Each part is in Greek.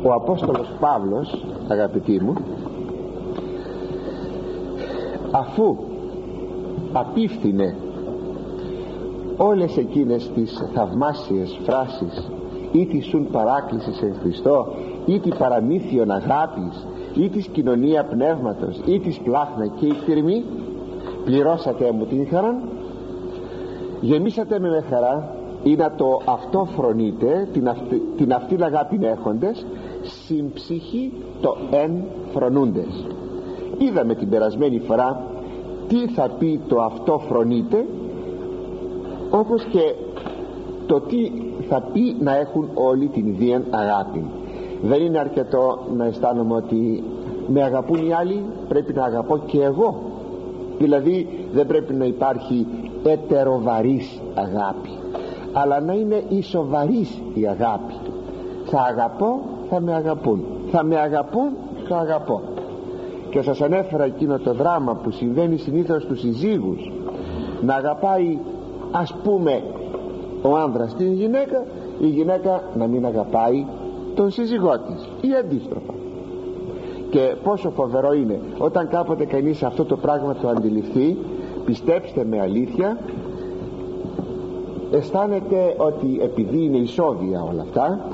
Ο Απόστολος Παύλος, αγαπητοί μου, αφού απίφθινε όλες εκείνες τις θαυμάσιες φράσεις, ή τη σουν παράκληση σε Χριστώ, ή τη παραμύθιον αγάπης, ή της κοινωνία πνεύματος, ή της πλάχνα και η θυρμή, πληρώσατε μου την χαρά, γεμίσατε με χαρά, ή να το αυτό φρονείτε, την αυτήν αγάπην έχοντες, συμψυχή το εν φρονούντες. Είδαμε την περασμένη φορά τι θα πει το αυτό φρονείτε, όπως και το τι θα πει να έχουν όλοι την ίδια αγάπη. Δεν είναι αρκετό να αισθάνομαι ότι με αγαπούν οι άλλοι, πρέπει να αγαπώ και εγώ. Δηλαδή δεν πρέπει να υπάρχει ετεροβαρής αγάπη, αλλά να είναι ισοβαρής η αγάπη. Θα αγαπώ, θα με αγαπούν, θα με αγαπούν, θα αγαπώ. Και σας ανέφερα εκείνο το δράμα που συμβαίνει συνήθως στους συζύγους, να αγαπάει, ας πούμε, ο άνδρας την γυναίκα, η γυναίκα να μην αγαπάει τον σύζυγό της, ή αντίστροφα. Και πόσο φοβερό είναι όταν κάποτε κανείς αυτό το πράγμα το αντιληφθεί, πιστέψτε με, αλήθεια, αισθάνεται ότι επειδή είναι ισόβια όλα αυτά,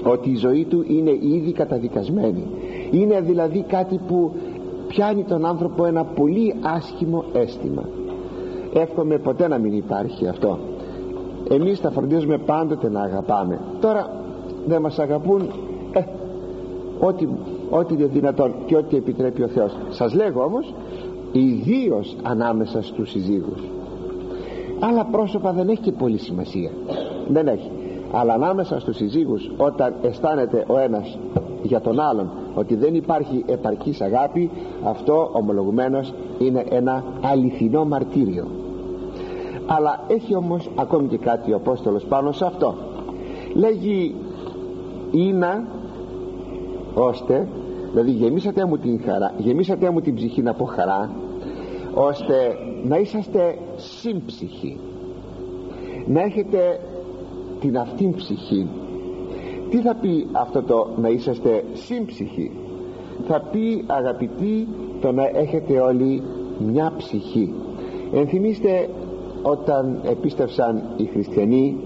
ότι η ζωή του είναι ήδη καταδικασμένη. Είναι δηλαδή κάτι που πιάνει τον άνθρωπο ένα πολύ άσχημο αίσθημα. Εύχομαι ποτέ να μην υπάρχει αυτό. Εμείς θα φροντίζουμε πάντοτε να αγαπάμε. Τώρα δεν μας αγαπούν, ό,τι είναι δυνατόν και ό,τι επιτρέπει ο Θεός. Σας λέγω όμως, ιδίως ανάμεσα στους συζύγους. Άλλα πρόσωπα δεν έχει και πολύ σημασία, δεν έχει. Αλλά ανάμεσα στους συζύγους, όταν αισθάνεται ο ένας για τον άλλον ότι δεν υπάρχει επαρκής αγάπη, αυτό ομολογουμένως είναι ένα αληθινό μαρτύριο. Αλλά έχει όμως ακόμη και κάτι ο Απόστολος πάνω σε αυτό. Λέγει «Ήνα ώστε», δηλαδή γεμίσατε μου την χαρά, γεμίσατε μου την ψυχή από χαρά, ώστε να είσαστε σύμψυχοι, να έχετε την αυτήν ψυχή. Τι θα πει αυτό το να είσαστε σύμψυχοι? Θα πει, αγαπητοί, το να έχετε όλοι μια ψυχή. Ενθυμίστε όταν επίστευσαν οι χριστιανοί,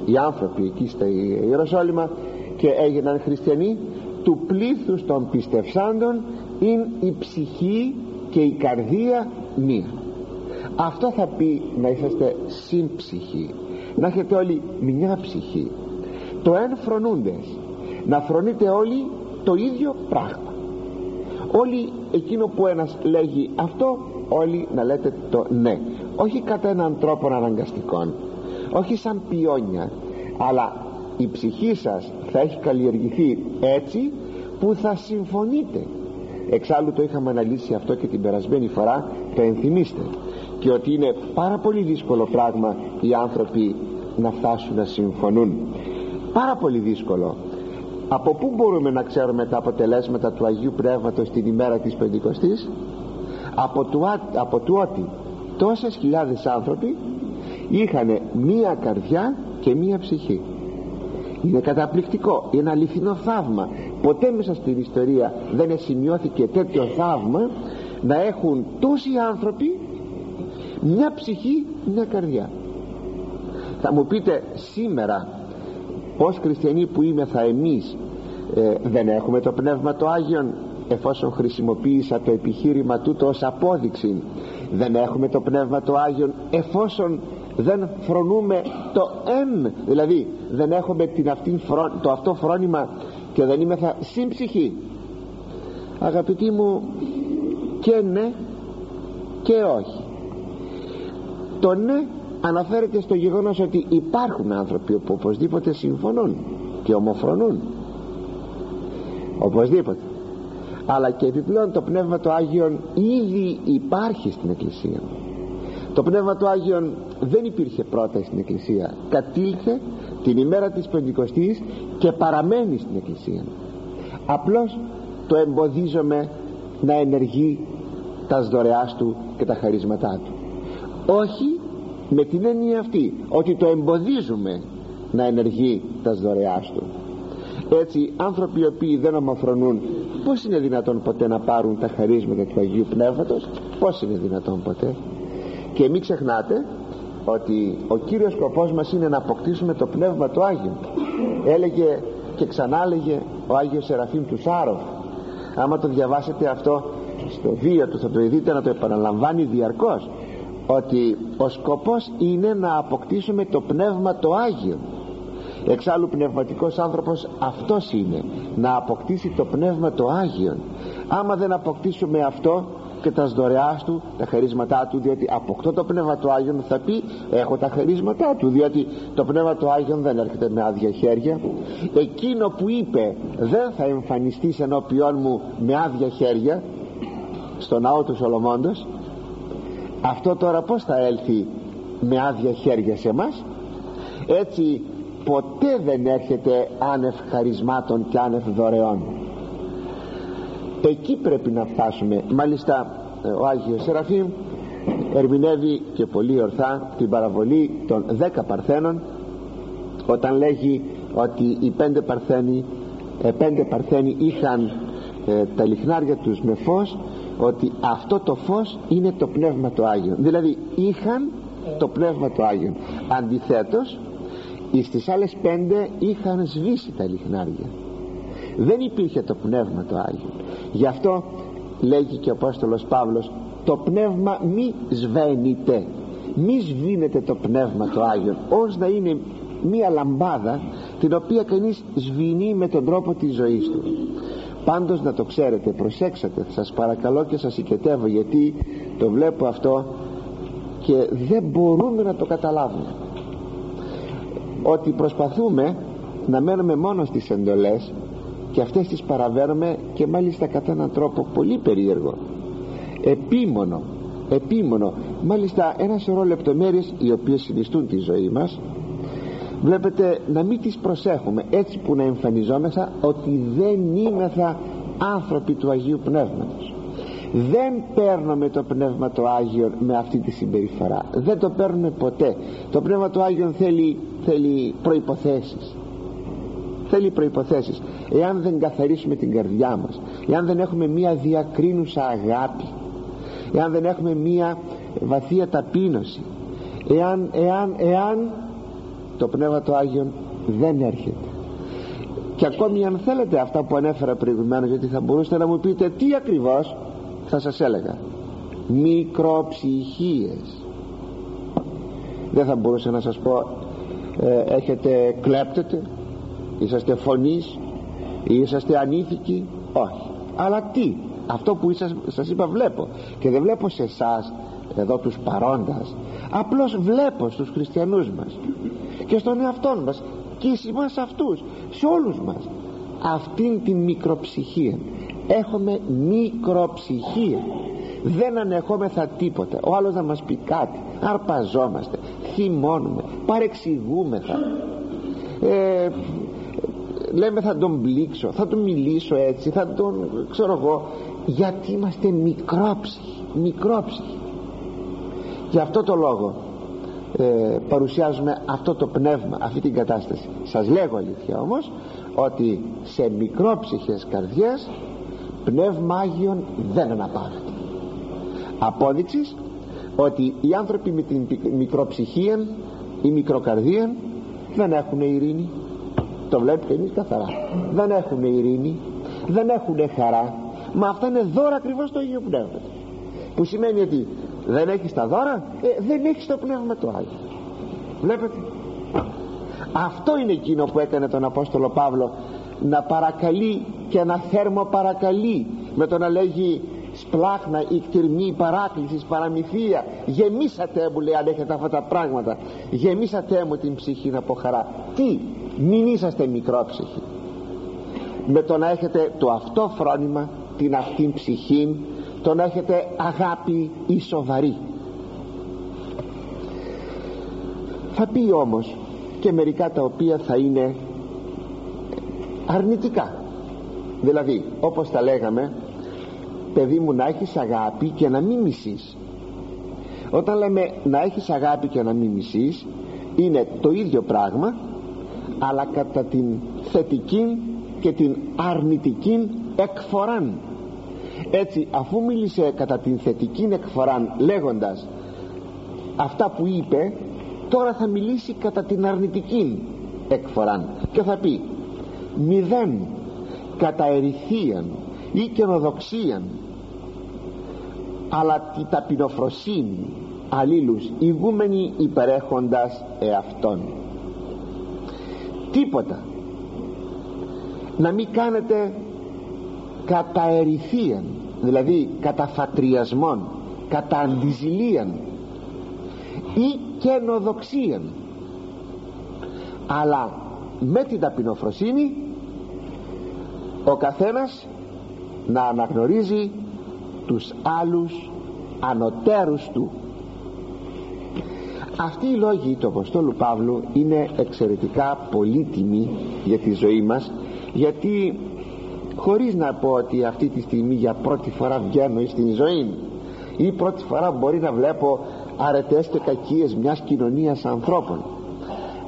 οι άνθρωποι εκεί στα Ιεροσόλυμα και έγιναν χριστιανοί, του πλήθους των πιστευσάντων είναι η ψυχή και η καρδία μία. Αυτό θα πει να είσαστε σύμψυχοι, να έχετε όλοι μια ψυχή. Το εν φρονούντες, να φρονείτε όλοι το ίδιο πράγμα. Όλοι εκείνο που ένας λέγει αυτό, όλοι να λέτε το ναι. Όχι κατά έναν τρόπο αναγκαστικών, όχι σαν πιόνια, αλλά η ψυχή σας θα έχει καλλιεργηθεί έτσι που θα συμφωνείτε. Εξάλλου το είχαμε αναλύσει αυτό και την περασμένη φορά, το ενθυμίστε, και ότι είναι πάρα πολύ δύσκολο πράγμα οι άνθρωποι να φτάσουν να συμφωνούν. Πάρα πολύ δύσκολο. Από πού μπορούμε να ξέρουμε τα αποτελέσματα του Αγίου Πνεύματος την ημέρα της Πεντηκοστής? Από του ότι τόσες χιλιάδες άνθρωποι είχαν μία καρδιά και μία ψυχή. Είναι καταπληκτικό, είναι αληθινό θαύμα. Ποτέ μέσα στην ιστορία δεν σημειώθηκε τέτοιο θαύμα να έχουν τόσοι άνθρωποι μια ψυχή, μια καρδιά. Θα μου πείτε σήμερα, ως χριστιανοί που είμεθα εμείς, δεν έχουμε το Πνεύμα το Άγιον? Εφόσον χρησιμοποίησα το επιχείρημα τούτο ως απόδειξη, δεν έχουμε το Πνεύμα το Άγιον εφόσον δεν φρονούμε το εν, δηλαδή δεν έχουμε το αυτό φρόνημα και δεν είμεθα σύμψυχοι? Αγαπητοί μου, και ναι και όχι. Το ναι αναφέρεται στο γεγονός ότι υπάρχουν άνθρωποι που οπωσδήποτε συμφωνούν και ομοφρονούν, οπωσδήποτε. Αλλά και επιπλέον το Πνεύμα το Άγιον ήδη υπάρχει στην Εκκλησία. Το Πνεύμα το Άγιον δεν υπήρχε πρώτα στην Εκκλησία, κατήλθε την ημέρα της Πεντηκοστής και παραμένει στην Εκκλησία. Απλώς το εμποδίζομαι να ενεργεί τα δωρεάς του και τα χαρίσματά του. Όχι με την έννοια αυτή ότι το εμποδίζουμε να ενεργεί τα δωρεάς του. Έτσι άνθρωποι οι οποίοι δεν ομοφρονούν, πώς είναι δυνατόν ποτέ να πάρουν τα χαρίσματα του Αγίου Πνεύματος? Πώς είναι δυνατόν ποτέ? Και μην ξεχνάτε ότι ο κύριος σκοπός μας είναι να αποκτήσουμε το Πνεύμα του Άγιο. Έλεγε και ξανά έλεγε ο Άγιος Σεραφείμ του Σάροφ, άμα το διαβάσετε αυτό στο βίο του θα το δείτε να το επαναλαμβάνει διαρκώς, ότι ο σκοπός είναι να αποκτήσουμε το Πνεύμα το Άγιο. Εξάλλου πνευματικός άνθρωπος αυτός είναι, να αποκτήσει το Πνεύμα το Άγιο. Άμα δεν αποκτήσουμε αυτό και τα δωρεάς του, τα χαρίσματά του, διότι αποκτώ το Πνεύμα του Άγιον, θα πει έχω τα χαρίσματά του, διότι το Πνεύμα του Άγιον δεν έρχεται με άδεια χέρια. Εκείνο που είπε δεν θα εμφανιστείς ενώπιόν μου με άδεια χέρια στο ναό του Σολομώντος, αυτό τώρα πώς θα έλθει με άδεια χέρια σε μας? Έτσι ποτέ δεν έρχεται άνευ χαρισμάτων και άνευ δωρεών. Εκεί πρέπει να φτάσουμε. Μάλιστα ο Άγιος Σεραφείμ ερμηνεύει και πολύ ορθά την παραβολή των 10 Παρθένων, όταν λέγει ότι οι 5 Παρθένοι είχαν τα λιχνάρια τους με φως, ότι αυτό το φως είναι το Πνεύμα του Άγιο, δηλαδή είχαν το Πνεύμα του Άγιο. Αντιθέτως στις άλλες 5 είχαν σβήσει τα λιχνάρια, δεν υπήρχε το Πνεύμα το Άγιο. Γι' αυτό λέγει και ο Απόστολος Παύλος, το Πνεύμα μη σβαίνεται, μη σβήνεται το Πνεύμα το Άγιο, ως να είναι μία λαμπάδα την οποία κανείς σβηνεί με τον τρόπο της ζωής του. Πάντως να το ξέρετε, προσέξατε, σας παρακαλώ και σας οικετεύω, γιατί το βλέπω αυτό και δεν μπορούμε να το καταλάβουμε, ότι προσπαθούμε να μένουμε μόνο στις εντολές και αυτές τις παραβαίνουμε, και μάλιστα κατά έναν τρόπο πολύ περίεργο, επίμονο, μάλιστα ένα σωρό λεπτομέρειες οι οποίες συνιστούν τη ζωή μας, βλέπετε, να μην τις προσέχουμε, έτσι που να εμφανιζόμεθα ότι δεν είμεθα άνθρωποι του Αγίου Πνεύματος. Δεν παίρνουμε το Πνεύμα το Άγιο με αυτή τη συμπεριφορά, δεν το παίρνουμε ποτέ. Το Πνεύμα το Άγιο θέλει προϋποθέσεις. Εάν δεν καθαρίσουμε την καρδιά μας, εάν δεν έχουμε μία διακρίνουσα αγάπη, εάν δεν έχουμε μία βαθία ταπείνωση, εάν το Πνεύμα το Άγιο δεν έρχεται. Και ακόμη αν θέλετε αυτά που ανέφερα προηγουμένως, γιατί θα μπορούσατε να μου πείτε τι ακριβώς, θα σας έλεγα μικροψυχίες. Δεν θα μπορούσα να σας πω κλέπτετε, είσαστε φωνείς, είσαστε ανήθικοι, όχι. Αλλά τι, αυτό που σας είπα βλέπω, και δεν βλέπω σε εσάς εδώ τους παρόντας, απλώς βλέπω στους χριστιανούς μας και στον εαυτό μας και σε εμάς αυτούς, σε όλους μας, αυτήν την μικροψυχία. Έχουμε μικροψυχία, δεν ανεχόμεθα τίποτα. Ο άλλος να μας πει κάτι, αρπαζόμαστε, θυμώνουμε, παρεξηγούμεθα, λέμε θα τον πλήξω, θα τον μιλήσω έτσι, θα τον ξέρω εγώ, γιατί είμαστε μικρόψυχοι. Γι' αυτό το λόγο παρουσιάζουμε αυτό το πνεύμα, αυτή την κατάσταση. Σας λέγω αλήθεια όμως, ότι σε μικρόψυχες καρδιές Πνεύμα Άγιον δεν αναπαύεται. Απόδειξης ότι οι άνθρωποι με την μικροψυχία ή μικροκαρδία δεν έχουν ειρήνη. Το βλέπει κανείς καθαρά, δεν έχουν ειρήνη, δεν έχουν χαρά. Μα αυτά είναι δώρα ακριβώς του Αγίου Πνεύματος, που σημαίνει ότι δεν έχεις τα δώρα, δεν έχεις το Πνεύμα το Άγιο. Βλέπετε, αυτό είναι εκείνο που έκανε τον Απόστολο Παύλο να παρακαλεί και να θέρμο παρακαλεί, με το να λέγει σπλάχνα, ικτυρμή, παράκλησης, παραμυθία. Γεμίσατε μου, λέει, αν έχετε αυτά τα πράγματα, γεμίσατε μου την ψυχή από χαρά. Τι, μην είσαστε μικρόψυχοι. Με το να έχετε το αυτό φρόνημα, την αυτήν ψυχή, το να έχετε αγάπη ή σοβαρή. Θα πει όμως και μερικά τα οποία θα είναι αρνητικά. Δηλαδή, όπως τα λέγαμε, παιδί μου, να έχεις αγάπη και να μην μισείς. Όταν λέμε να έχεις αγάπη και να μην μισείς, είναι το ίδιο πράγμα, αλλά κατά την θετική και την αρνητική εκφοράν. Έτσι, αφού μίλησε κατά την θετική εκφοράν λέγοντας αυτά που είπε, τώρα θα μιλήσει κατά την αρνητική εκφοράν και θα πει: μηδέν κατά ερηθίαν ή καινοδοξίαν, αλλά τη ταπεινοφροσύνη αλλήλους ηγούμενοι υπερέχοντας εαυτόν. Τίποτα να μην κάνετε κατά ερηθίαν, δηλαδή κατά φατριασμόν, κατά αντιζηλίαν ή καινοδοξίαν, αλλά με την ταπεινοφροσύνη ο καθένας να αναγνωρίζει τους άλλους ανωτέρους του. Αυτοί οι λόγοι του Αποστόλου Παύλου είναι εξαιρετικά πολύτιμοι για τη ζωή μας, γιατί χωρίς να πω ότι αυτή τη στιγμή για πρώτη φορά βγαίνω στην ζωή ή πρώτη φορά μπορεί να βλέπω αρετές και κακίες μιας κοινωνίας ανθρώπων,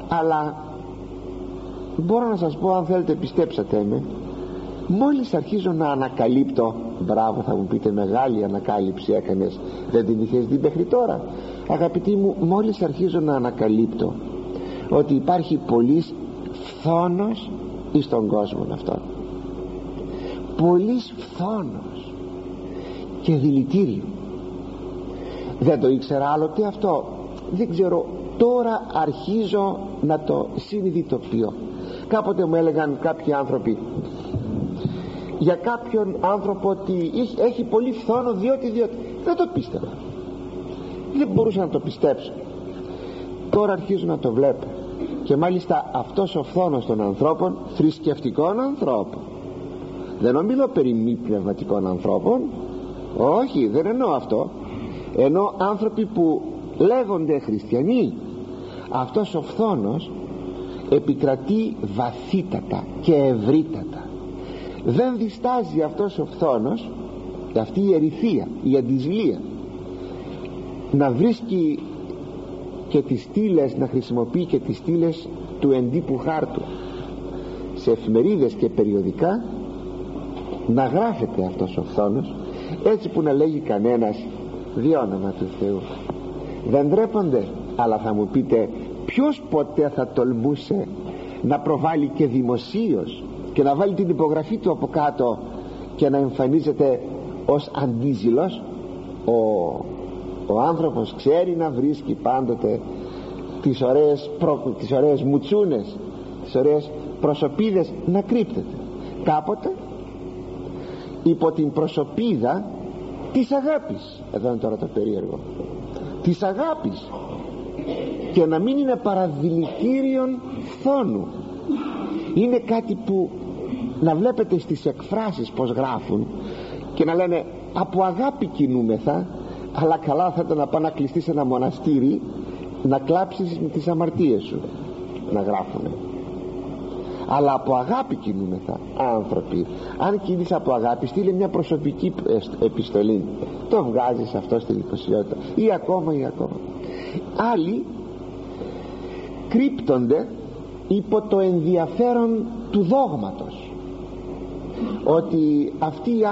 αλλά μπορώ να σας πω, αν θέλετε πιστέψατε με, μόλις αρχίζω να ανακαλύπτω, μπράβο θα μου πείτε, μεγάλη ανακάλυψη έκανες, δεν την είχες δει μέχρι τώρα? Αγαπητοί μου, μόλις αρχίζω να ανακαλύπτω ότι υπάρχει πολύς φθόνος εις τον κόσμο αυτόν, πολύς φθόνος και δηλητήριο. Δεν το ήξερα άλλοτε αυτό, δεν ξέρω, τώρα αρχίζω να το συνειδητοποιώ. Κάποτε μου έλεγαν κάποιοι άνθρωποι για κάποιον άνθρωπο ότι έχει πολύ φθόνο διότι δεν το πίστευα, δεν μπορούσα να το πιστέψω. Τώρα αρχίζω να το βλέπω, και μάλιστα αυτός ο φθόνος των ανθρώπων, θρησκευτικών ανθρώπων, δεν ομιλώ περί μη πνευματικών ανθρώπων, όχι, δεν εννοώ αυτό, εννοώ άνθρωποι που λέγονται χριστιανοί. Αυτός ο φθόνος επικρατεί βαθύτατα και ευρύτατα. Δεν διστάζει αυτός ο φθόνος, αυτή η ερηθία, η αντιζηλία, να βρίσκει και τις στήλες, να χρησιμοποιεί και τις στήλες του εντύπου χάρτου σε εφημερίδες και περιοδικά, να γράφεται αυτός ο φθόνος, έτσι που να λέγει κανένας δι' όνομα του Θεού. Δεν ντρέπονται, αλλά θα μου πείτε, ποιος ποτέ θα τολμούσε να προβάλλει και δημοσίως και να βάλει την υπογραφή του από κάτω και να εμφανίζεται ως αντίζηλος? Ο άνθρωπος ξέρει να βρίσκει πάντοτε τις ωραίες μουτσούνες, τις ωραίες προσωπίδες να κρύπτεται. Κάποτε υπό την προσωπίδα της αγάπης, εδώ είναι τώρα το περίεργο, της αγάπης, και να μην είναι παραδηλητήριον φθόνου. Είναι κάτι που να βλέπετε στις εκφράσεις πως γράφουν και να λένε από αγάπη κινούμεθα, αλλά καλά θα ήταν να πάει να κλειστεί σε ένα μοναστήρι να κλάψεις με τις αμαρτίες σου, να γράφουνε. Αλλά από αγάπη κινούμεθα άνθρωποι. Αν κινείς από αγάπη, στείλε μια προσωπική επιστολή, το βγάζεις αυτό στη δημοσιότητα, ή ακόμα. Άλλοι κρύπτονται υπό το ενδιαφέρον του δόγματος, ότι αυτοί οι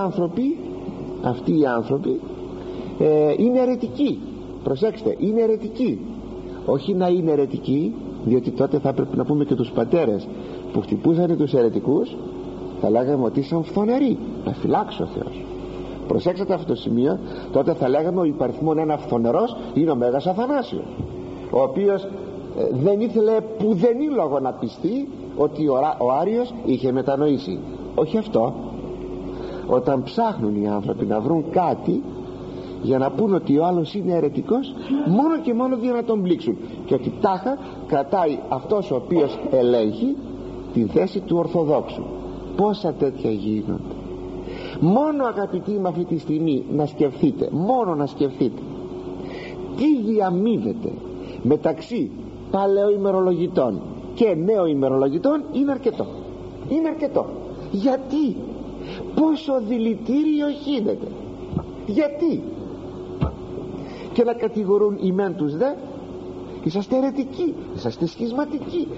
άνθρωποι είναι αιρετικοί. Προσέξτε, είναι αιρετικοί. Όχι να είναι αιρετικοί, διότι τότε θα πρέπει να πούμε και τους πατέρες που χτυπούσαν τους αιρετικούς, θα λέγαμε ότι ήσαν φθονεροί, να φυλάξει ο Θεός. Προσέξτε αυτό το σημείο. Τότε θα λέγαμε ο υπαριθμόν ένα φθονερός είναι ο Μέγας Αθανάσιος, ο οποίος δεν ήθελε πουδενή λόγο να πιστεί ότι ο Άριος είχε μετανοήσει. Όχι αυτό. Όταν ψάχνουν οι άνθρωποι να βρουν κάτι για να πούν ότι ο άλλος είναι αιρετικός, μόνο και μόνο για να τον πλήξουν, και ότι τάχα κρατάει αυτός ο οποίος ελέγχει την θέση του Ορθοδόξου. Πόσα τέτοια γίνονται. Μόνο, αγαπητοί, με αυτή τη στιγμή να σκεφτείτε, μόνο να σκεφτείτε τι διαμείβεται μεταξύ παλαιοημερολογητών και νέοημερολογητών. Είναι αρκετό. Γιατί? Πόσο δηλητήριο γίνεται? Γιατί? Και να κατηγορούν οι μεν τους δε, είσαστε αιρετικοί, είσαστε σχισματικοί,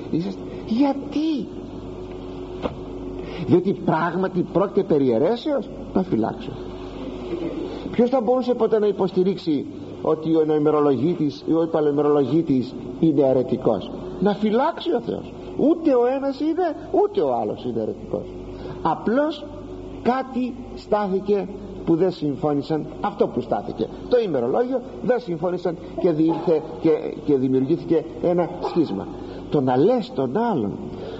γιατί? διότι πράγματι πρόκειται περί αιρέσεως, να φυλάξω. Ποιος θα μπορούσε ποτέ να υποστηρίξει ότι ο νοημερολογίτης ή ο υπαλλοημερολογίτης είναι αιρετικός? Να φυλάξει ο Θεός. Ούτε ο ένας είναι, ούτε ο άλλος είναι αιρετικός. Απλώς κάτι στάθηκε που δεν συμφώνησαν, αυτό που στάθηκε το ημερολόγιο, δεν συμφώνησαν και διήλθε και δημιουργήθηκε ένα σχίσμα. Το να λες τον άλλον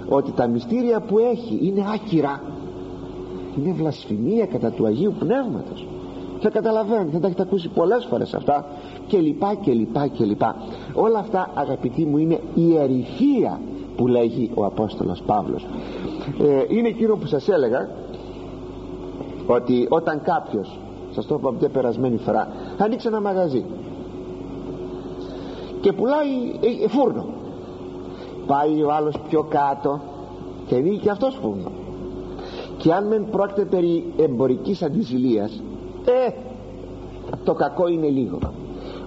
ότι τα μυστήρια που έχει είναι άκυρα είναι βλασφημία κατά του Αγίου Πνεύματος. Θα καταλαβαίνετε, θα τα έχετε ακούσει πολλές φορές αυτά και λοιπά. Όλα αυτά, αγαπητοί μου, είναι η ερηθεία που λέγει ο Απόστολος Παύλος. Είναι εκείνο που σας έλεγα, ότι όταν κάποιος, σας το είπα μια περασμένη φορά, ανοίξει ένα μαγαζί και πουλάει φούρνο, πάει ο άλλος πιο κάτω και ανοίγει και αυτός φούρνο, και αν μεν πρόκειται περί εμπορικής αντιζηλίας, το κακό είναι λίγο.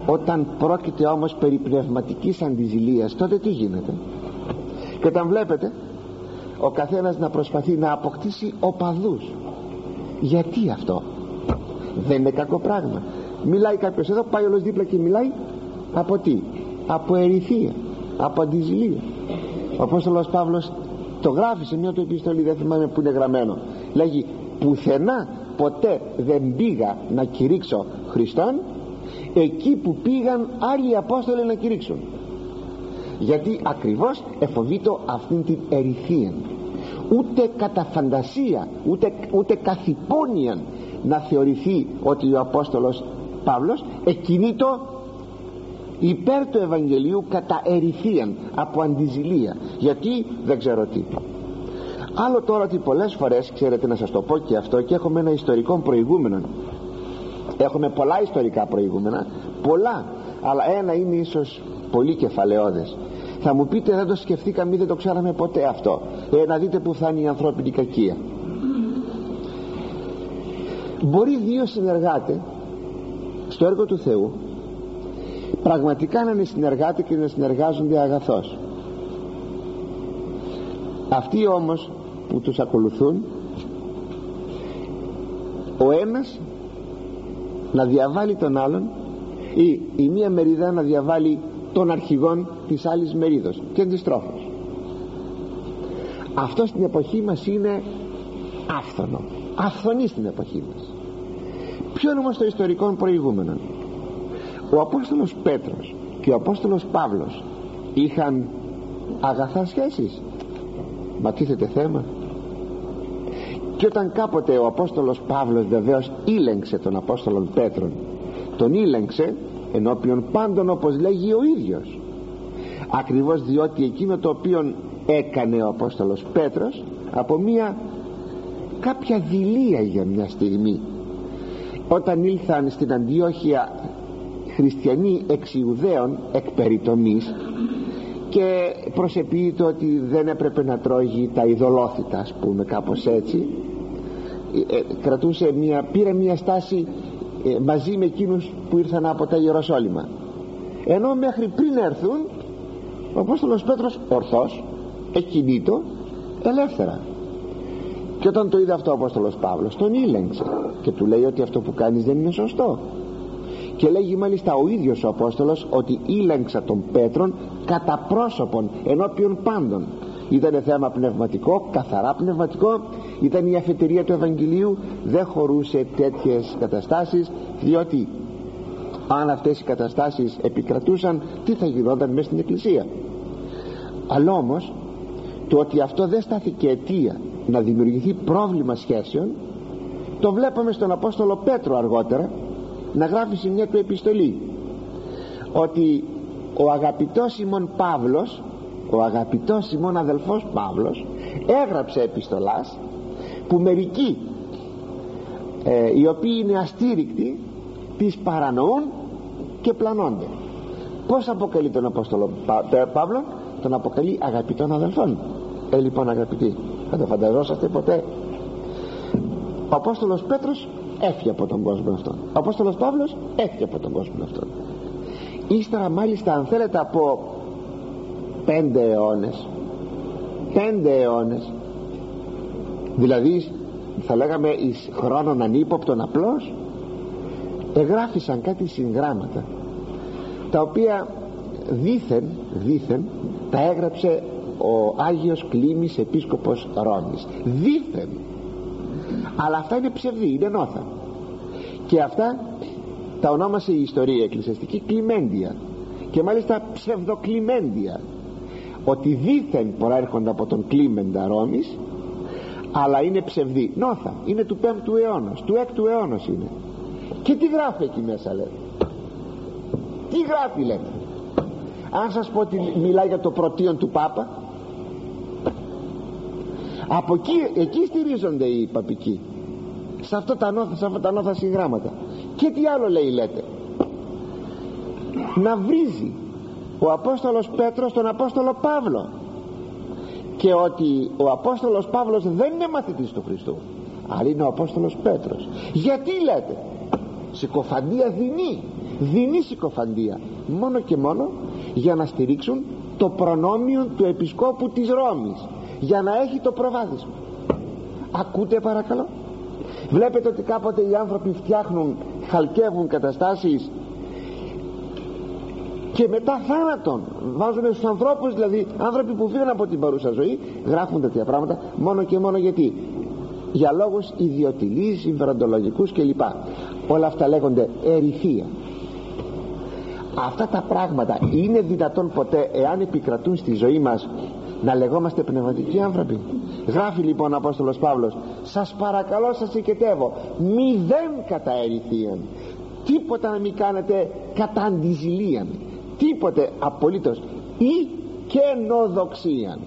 Όταν πρόκειται όμως περί πνευματικής αντιζηλίας, τότε τι γίνεται? Και όταν βλέπετε ο καθένας να προσπαθεί να αποκτήσει οπαδούς, γιατί αυτό δεν είναι κακό πράγμα? Μιλάει κάποιος εδώ, πάει όλος δίπλα και μιλάει από τι? Από ερηθεία, από αντιζηλία. Ο Απόστολος Παύλος το γράφει σε μια του επιστολή, δεν θυμάμαι που είναι γραμμένο, λέγει: πουθενά ποτέ δεν πήγα να κηρύξω Χριστόν εκεί που πήγαν άλλοι Απόστολοι να κηρύξουν. Γιατί ακριβώς εφοβείτο αυτήν την ερηθία. Ούτε κατά φαντασία, ούτε καθ' υπόνοια να θεωρηθεί ότι ο Απόστολος Παύλος εκκινείτο υπέρ του Ευαγγελίου κατά ερηθείαν, από αντιζηλία. Γιατί δεν ξέρω τι. Άλλο τώρα ότι πολλές φορές, ξέρετε, να σας το πω και αυτό, και έχουμε ένα ιστορικό προηγούμενο, έχουμε πολλά ιστορικά προηγούμενα, πολλά, αλλά ένα είναι ίσως πολύ κεφαλαιώδες. Θα μου πείτε, δεν το σκεφτήκαμε ή δεν το ξέραμε ποτέ αυτό. Να δείτε που φτάνει η ανθρώπινη κακία. Μπορεί δύο συνεργάτες στο έργο του Θεού πραγματικά να είναι συνεργάτες και να συνεργάζονται αγαθώς. Αυτοί όμως που τους ακολουθούν, ο ένας να διαβάλει τον άλλον, ή η μία μερίδα να διαβάλει των αρχηγών της άλλης μερίδος και αντιστρόφως. Αυτό στην εποχή μας είναι άφθονο, αυθονή στην εποχή μας. Ποιο είναι όμως το ιστορικό προηγούμενο? Ο Απόστολος Πέτρος και ο Απόστολος Παύλος είχαν αγαθά σχέσεις? Μα τίθεται θέμα. Και όταν κάποτε ο Απόστολος Παύλος βεβαίως ήλεγξε τον Απόστολον Πέτρον, τον ήλεγξε ενώπιον πάντων, όπως λέγει ο ίδιος, ακριβώς διότι εκείνο το οποίο έκανε ο Απόστολος Πέτρος από κάποια δειλία για μια στιγμή, όταν ήλθαν στην Αντιόχεια χριστιανοί εξ Ιουδαίων εκ περιτομής, και προσεποιείται ότι δεν έπρεπε να τρώγει τα ειδωλόθητα, ας πούμε, κάπως έτσι, πήρε μια στάση μαζί με εκείνους που ήρθαν από τα Ιεροσόλυμα, ενώ μέχρι πριν έρθουν ο Απόστολος Πέτρος ορθός, εκκινήτο, ελεύθερα. Και όταν το είδε αυτό ο Απόστολος Παύλος, τον ήλεγξε και του λέει ότι αυτό που κάνεις δεν είναι σωστό. Και λέγει μάλιστα ο ίδιος ο Απόστολος ότι ήλεγξα τον Πέτρον κατά πρόσωπον ενώπιον πάντων. Ήταν θέμα πνευματικό, καθαρά πνευματικό, ήταν η αφετηρία του Ευαγγελίου, δεν χωρούσε τέτοιες καταστάσεις, διότι αν αυτές οι καταστάσεις επικρατούσαν, τι θα γινόταν μέσα στην Εκκλησία? Αλλά όμως το ότι αυτό δεν στάθηκε αιτία να δημιουργηθεί πρόβλημα σχέσεων, το βλέπαμε στον Απόστολο Πέτρο αργότερα να γράφει σε μια του επιστολή ότι ο αγαπητός ημών Παύλος, ο αγαπητός ημών αδελφός Παύλος, έγραψε επιστολάς που μερικοί οι οποίοι είναι αστήρικτοι τις παρανοούν και πλανώνται. Πώς αποκαλεί τον Απόστολο Παύλο? Τον αποκαλεί αγαπητών αδελφών. Λοιπόν, αγαπητοί, θα το φανταζόσαστε ποτέ? Ο Απόστολος Πέτρος έφυγε από τον κόσμο αυτόν, ο Απόστολος Παύλος έφυγε από τον κόσμο αυτόν. Ύστερα μάλιστα, αν θέλετε, από 5 αιώνες δηλαδή θα λέγαμε εις χρόνων ανύποπτων απλώς, εγγράφησαν κάτι συγγράμματα τα οποία δήθεν τα έγραψε ο Άγιος Κλήμης επίσκοπος Ρώμης, δήθεν, αλλά αυτά είναι ψευδή, είναι νόθα, και αυτά τα ονόμασε η ιστορία εκκλησιαστική κλιμέντια, και μάλιστα ψευδοκλιμέντια, ότι δήθεν προέρχονται από τον Κλίμεντα Ρώμης, αλλά είναι ψευδή, νόθα, είναι του 5ου αιώνα, του 6ου αιώνα είναι. Και τι γράφει εκεί μέσα, λέτε? Τι γράφει, λέτε? Αν σας πω ότι μιλάει για το πρωτείον του Πάπα, από εκεί στηρίζονται οι παπικοί, σε αυτά τα νόθα συγγράμματα. Και τι άλλο λέει, λέτε? Να βρίζει ο Απόστολος Πέτρος τον Απόστολο Παύλο, και ότι ο Απόστολος Παύλος δεν είναι μαθητής του Χριστού, αλλά είναι ο Απόστολος Πέτρος. Γιατί, λέτε? Συκοφαντία δεινή συκοφαντία, μόνο και μόνο για να στηρίξουν το προνόμιο του επισκόπου της Ρώμης, για να έχει το προβάδισμα. Ακούτε παρακαλώ? Βλέπετε ότι κάποτε οι άνθρωποι φτιάχνουν, χαλκεύουν καταστάσεις, και μετά θάνατον βάζουν στους ανθρώπους, δηλαδή άνθρωποι που φύγουν από την παρούσα ζωή, γράφουν τέτοια πράγματα μόνο και μόνο γιατί? Για λόγους ιδιωτιλείς, συμφεροντολογικούς κλπ. Όλα αυτά λέγονται ερηθεία. Αυτά τα πράγματα είναι δυνατόν ποτέ, εάν επικρατούν στη ζωή μας, να λεγόμαστε πνευματικοί άνθρωποι? Γράφει λοιπόν ο Απόστολος Παύλος, σας παρακαλώ, σας οικετεύω, μηδέν κατά ερηθείαν, τίποτα να μην κάνετε κατά αντιζηλίαν, τίποτε απολύτως, ή καινοδοξίαν.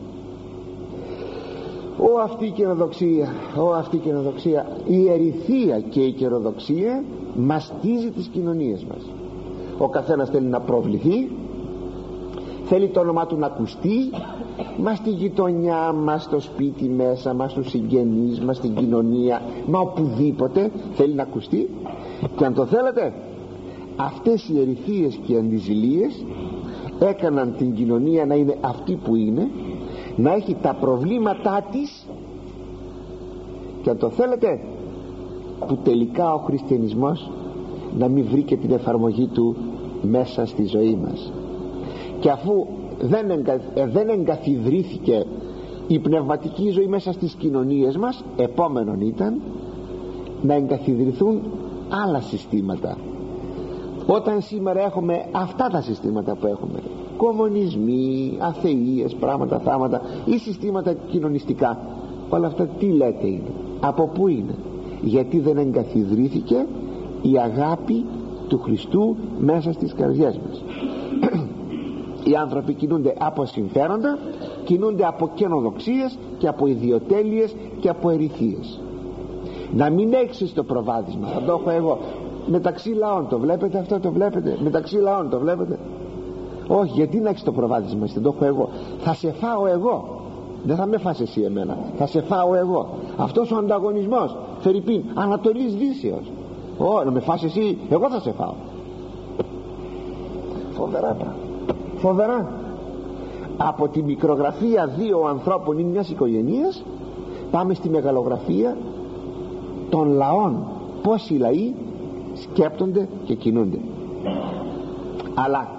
Αυτή η καινοδοξία, η ερηθεία και η καινοδοξία μαστίζει τις κοινωνίες μας. Ο καθένας θέλει να προβληθεί, θέλει το όνομά του να ακουστεί, μας στη γειτονιά μας, στο σπίτι μέσα μας, στους συγγενείς μας, στην κοινωνία, μα οπουδήποτε θέλει να ακουστεί. Και αν το θέλετε, αυτές οι ερηθείες και οι αντιζηλίες έκαναν την κοινωνία να είναι αυτή που είναι, να έχει τα προβλήματά της, και αν το θέλετε, που τελικά ο χριστιανισμός να μην βρει και την εφαρμογή του μέσα στη ζωή μας. Και αφού δεν εγκαθιδρύθηκε η πνευματική ζωή μέσα στις κοινωνίες μας, επόμενον ήταν να εγκαθιδρυθούν άλλα συστήματα. Όταν σήμερα έχουμε αυτά τα συστήματα που έχουμε, κομμουνισμοί, αθείες, πράγματα, θάματα ή συστήματα κοινωνιστικά, όλα αυτά τι λέτε είναι? Από πού είναι? Γιατί δεν εγκαθιδρύθηκε η αγάπη του Χριστού μέσα στις καρδιές μας. Οι άνθρωποι κινούνται από συμφέροντα, κινούνται από καινοδοξίες και από ιδιοτέλειες και από ερηθείες. Να μην έχεις το προβάδισμα, θα το έχω εγώ. Μεταξύ λαών το βλέπετε αυτό? Το βλέπετε? Μεταξύ λαών το βλέπετε? Όχι, γιατί να έχεις το προβάδισμα? Δεν το έχω εγώ. Θα σε φάω εγώ, δεν θα με φας εσύ εμένα, θα σε φάω εγώ. Αυτός ο ανταγωνισμός, φερειπίν Ανατολής Δύσεως, να με φας εσύ, εγώ θα σε φάω. Φοβερά πράγματα, φοβερά. Από τη μικρογραφία δύο ανθρώπων ή μιας οικογένειας πάμε στη μεγαλογραφία των λαών, πως οι λαοί σκέπτονται και κινούνται. Αλλά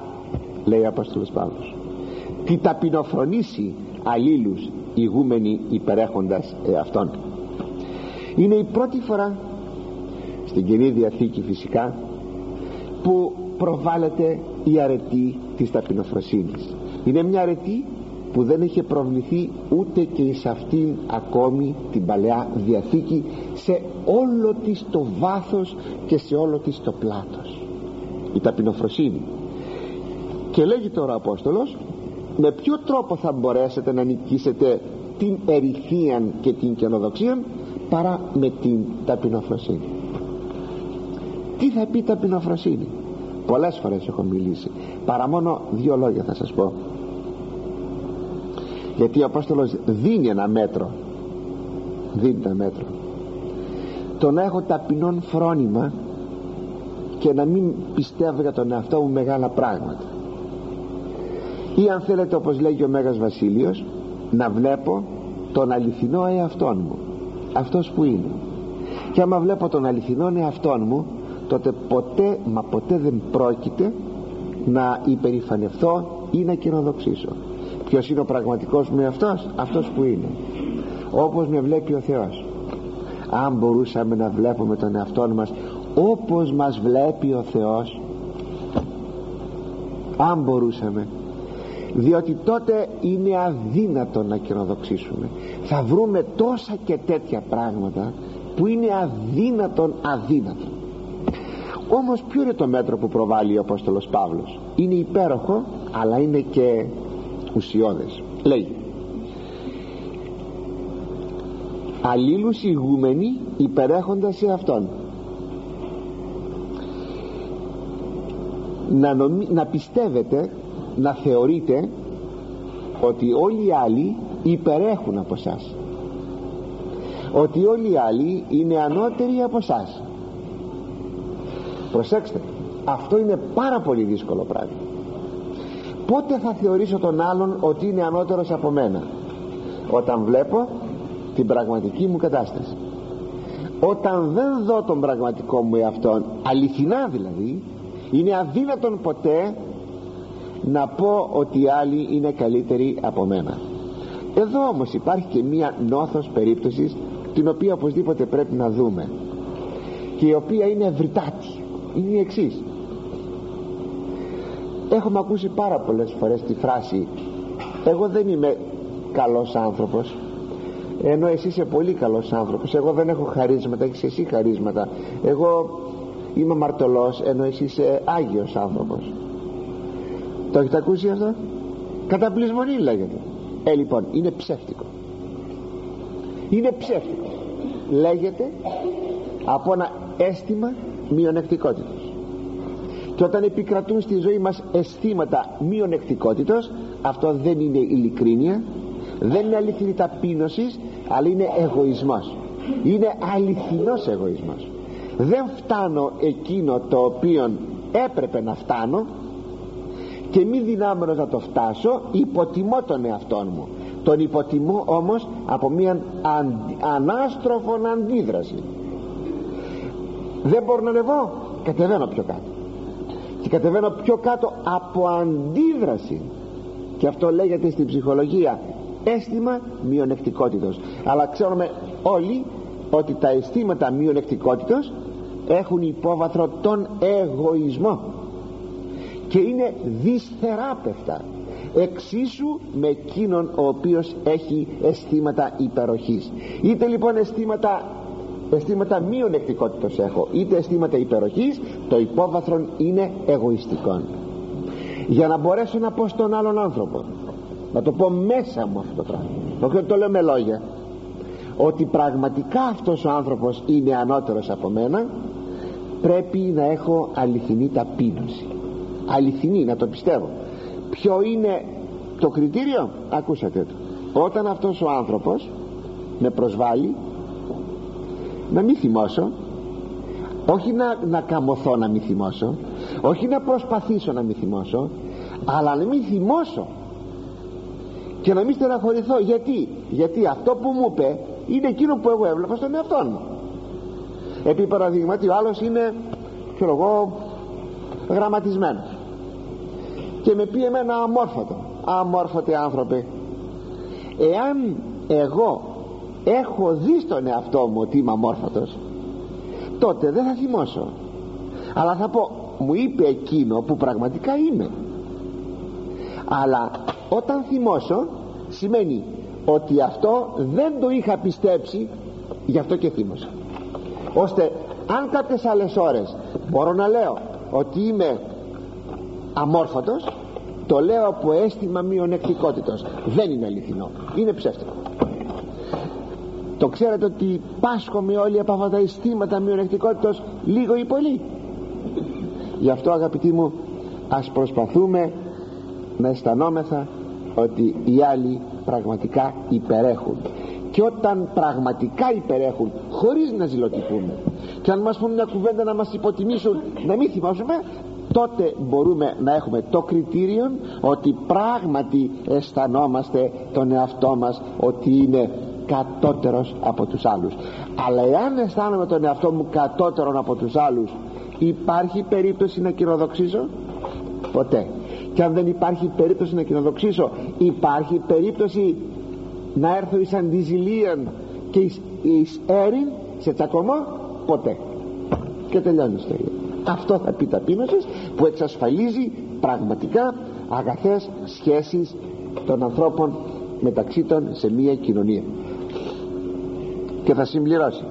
λέει ο Απόστολος Παύλος, τι ταπεινοφρονήσει αλλήλους ηγούμενοι υπερέχοντας αυτόν. Είναι η πρώτη φορά στην Καινή Διαθήκη φυσικά που προβάλλεται η αρετή της ταπεινοφροσύνης. Είναι μια αρετή που δεν είχε προβληθεί ούτε και εις αυτήν ακόμη την Παλαιά Διαθήκη, σε όλο της το βάθος και σε όλο της το πλάτος, η ταπεινοφροσύνη. Και λέγει τώρα ο Απόστολος, με ποιο τρόπο θα μπορέσετε να νικήσετε την ερηθεία και την καινοδοξία παρά με την ταπεινοφροσύνη? Τι θα πει ταπεινοφροσύνη? Πολλές φορές έχω μιλήσει, παρά μόνο δύο λόγια θα σας πω, γιατί ο Απόστολος δίνει ένα μέτρο. Το να έχω ταπεινόν φρόνημα και να μην πιστεύω για τον εαυτό μου μεγάλα πράγματα, ή αν θέλετε, όπως λέγει ο Μέγας Βασίλειος, να βλέπω τον αληθινό εαυτόν μου αυτός που είναι. Και άμα βλέπω τον αληθινόν εαυτόν μου, τότε ποτέ μα ποτέ δεν πρόκειται να υπερηφανευθώ ή να κοινοδοξήσω. Ποιος είναι ο πραγματικός μου εαυτός? Αυτός που είναι, όπως με βλέπει ο Θεός. Αν μπορούσαμε να βλέπουμε τον εαυτόν μας όπως μας βλέπει ο Θεός, αν μπορούσαμε, διότι τότε είναι αδύνατο να κοινοδοξήσουμε. Θα βρούμε τόσα και τέτοια πράγματα που είναι αδύνατον. Όμως ποιο είναι το μέτρο που προβάλλει ο Απόστολος Παύλος? Είναι υπέροχο, αλλά είναι και ουσιώδες. Λέει: αλλήλους ηγούμενοι υπερέχοντας σε αυτόν. Να πιστεύετε, να θεωρείτε ότι όλοι οι άλλοι υπερέχουν από εσάς, ότι όλοι οι άλλοι είναι ανώτεροι από εσάς. Προσέξτε, αυτό είναι πάρα πολύ δύσκολο πράγμα. Πότε θα θεωρήσω τον άλλον ότι είναι ανώτερος από μένα? Όταν βλέπω την πραγματική μου κατάσταση. Όταν δεν δω τον πραγματικό μου εαυτόν, αληθινά δηλαδή, είναι αδύνατον ποτέ να πω ότι οι άλλοι είναι καλύτεροι από μένα. Εδώ όμως υπάρχει και μία νόθος περίπτωσης, την οποία οπωσδήποτε πρέπει να δούμε, και η οποία είναι ευρυτάτη. Είναι η εξής: έχουμε ακούσει πάρα πολλές φορές τη φράση «εγώ δεν είμαι καλός άνθρωπος», ενώ εσύ είσαι πολύ καλός άνθρωπος. «Εγώ δεν έχω χαρίσματα, έχεις εσύ χαρίσματα». «Εγώ είμαι αμαρτωλός», ενώ εσύ είσαι άγιος άνθρωπος. Το έχετε ακούσει αυτό? Καταπλησμονή λέγεται. Λοιπόν, είναι ψεύτικο. Είναι ψεύτικο. Λέγεται από ένα αίσθημα μειονεκτικότητος. Και όταν επικρατούν στη ζωή μας αισθήματα μειονεκτικότητος, αυτό δεν είναι ειλικρίνεια, δεν είναι αληθινή ταπείνωση, αλλά είναι εγωισμός. Είναι αληθινός εγωισμός. Δεν φτάνω εκείνο το οποίο έπρεπε να φτάνω, και μη δυνάμενος να το φτάσω, υποτιμώ τον εαυτόν μου. Τον υποτιμώ όμως από μια ανάστροφον αντίδραση. Δεν μπορώ να ανεβώ, κατεβαίνω πιο κάτω, και κατεβαίνω πιο κάτω από αντίδραση. Και αυτό λέγεται στην ψυχολογία αίσθημα μειονεκτικότητος. Αλλά ξέρουμε όλοι ότι τα αισθήματα μειονεκτικότητος έχουν υπόβαθρο τον εγωισμό και είναι δυσθεράπευτα, εξίσου με εκείνον ο οποίος έχει αισθήματα υπεροχής. Είτε λοιπόν αισθήματα μειονεκτικότητος έχω, είτε αισθήματα υπεροχής, το υπόβαθρο είναι εγωιστικό. Για να μπορέσω να πω στον άλλον άνθρωπο, να το πω μέσα μου αυτό το πράγμα, όχι το λέω με λόγια, ότι πραγματικά αυτός ο άνθρωπος είναι ανώτερος από μένα, πρέπει να έχω αληθινή ταπείνωση. Αληθινή, να το πιστεύω. Ποιο είναι το κριτήριο? Ακούσατε το. Όταν αυτός ο άνθρωπος με προσβάλλει, να μην θυμώσω, όχι να καμωθώ να μην θυμώσω, όχι να προσπαθήσω να μην θυμώσω, αλλά να μην θυμώσω και να μην στεναχωρηθώ. Γιατί αυτό που μου είπε είναι εκείνο που εγώ έβλεπα στον εαυτό μου. Επί παραδείγματι, ο άλλος είναι, ξέρω εγώ, γραμματισμένος και με πει εμένα αμόρφωτε άνθρωπε. Εάν εγώ έχω δει στον εαυτό μου ότι είμαι αμόρφωτος, τότε δεν θα θυμώσω, αλλά θα πω μου είπε εκείνο που πραγματικά είμαι. Αλλά όταν θυμώσω, σημαίνει ότι αυτό δεν το είχα πιστέψει, γι' αυτό και θύμωσα. Ώστε αν κάποιες άλλες ώρες μπορώ να λέω ότι είμαι αμόρφωτος, το λέω από αίσθημα μειονεκτικότητος. Δεν είναι αληθινό, είναι ψεύτικο. Το ξέρετε ότι πάσχομαι όλοι από αυτά τα αισθήματα μειονεκτικότητος, λίγο ή πολύ. Γι' αυτό αγαπητοί μου, ας προσπαθούμε να αισθανόμεθα ότι οι άλλοι πραγματικά υπερέχουν. Και όταν πραγματικά υπερέχουν, χωρίς να ζηλοτυπούμε, και αν μας πούν μια κουβέντα να μας υποτιμήσουν, να μην θυμάσουμε, τότε μπορούμε να έχουμε το κριτήριο ότι πράγματι αισθανόμαστε τον εαυτό μας ότι είναι κατώτερος από τους άλλους. Αλλά εάν αισθάνομαι τον εαυτό μου κατώτερον από τους άλλους, υπάρχει περίπτωση να κοινοδοξήσω? Ποτέ. Και αν δεν υπάρχει περίπτωση να κοινοδοξήσω, υπάρχει περίπτωση να έρθω εις αντιζηλίαν και εις έρην, σε τσακωμό? Ποτέ. Και τελειώνει η ιστορία. Αυτό θα πει ταπείνωσης που εξασφαλίζει πραγματικά αγαθές σχέσεις των ανθρώπων μεταξύ των σε μία κοινωνία. Και θα συμπληρώσει: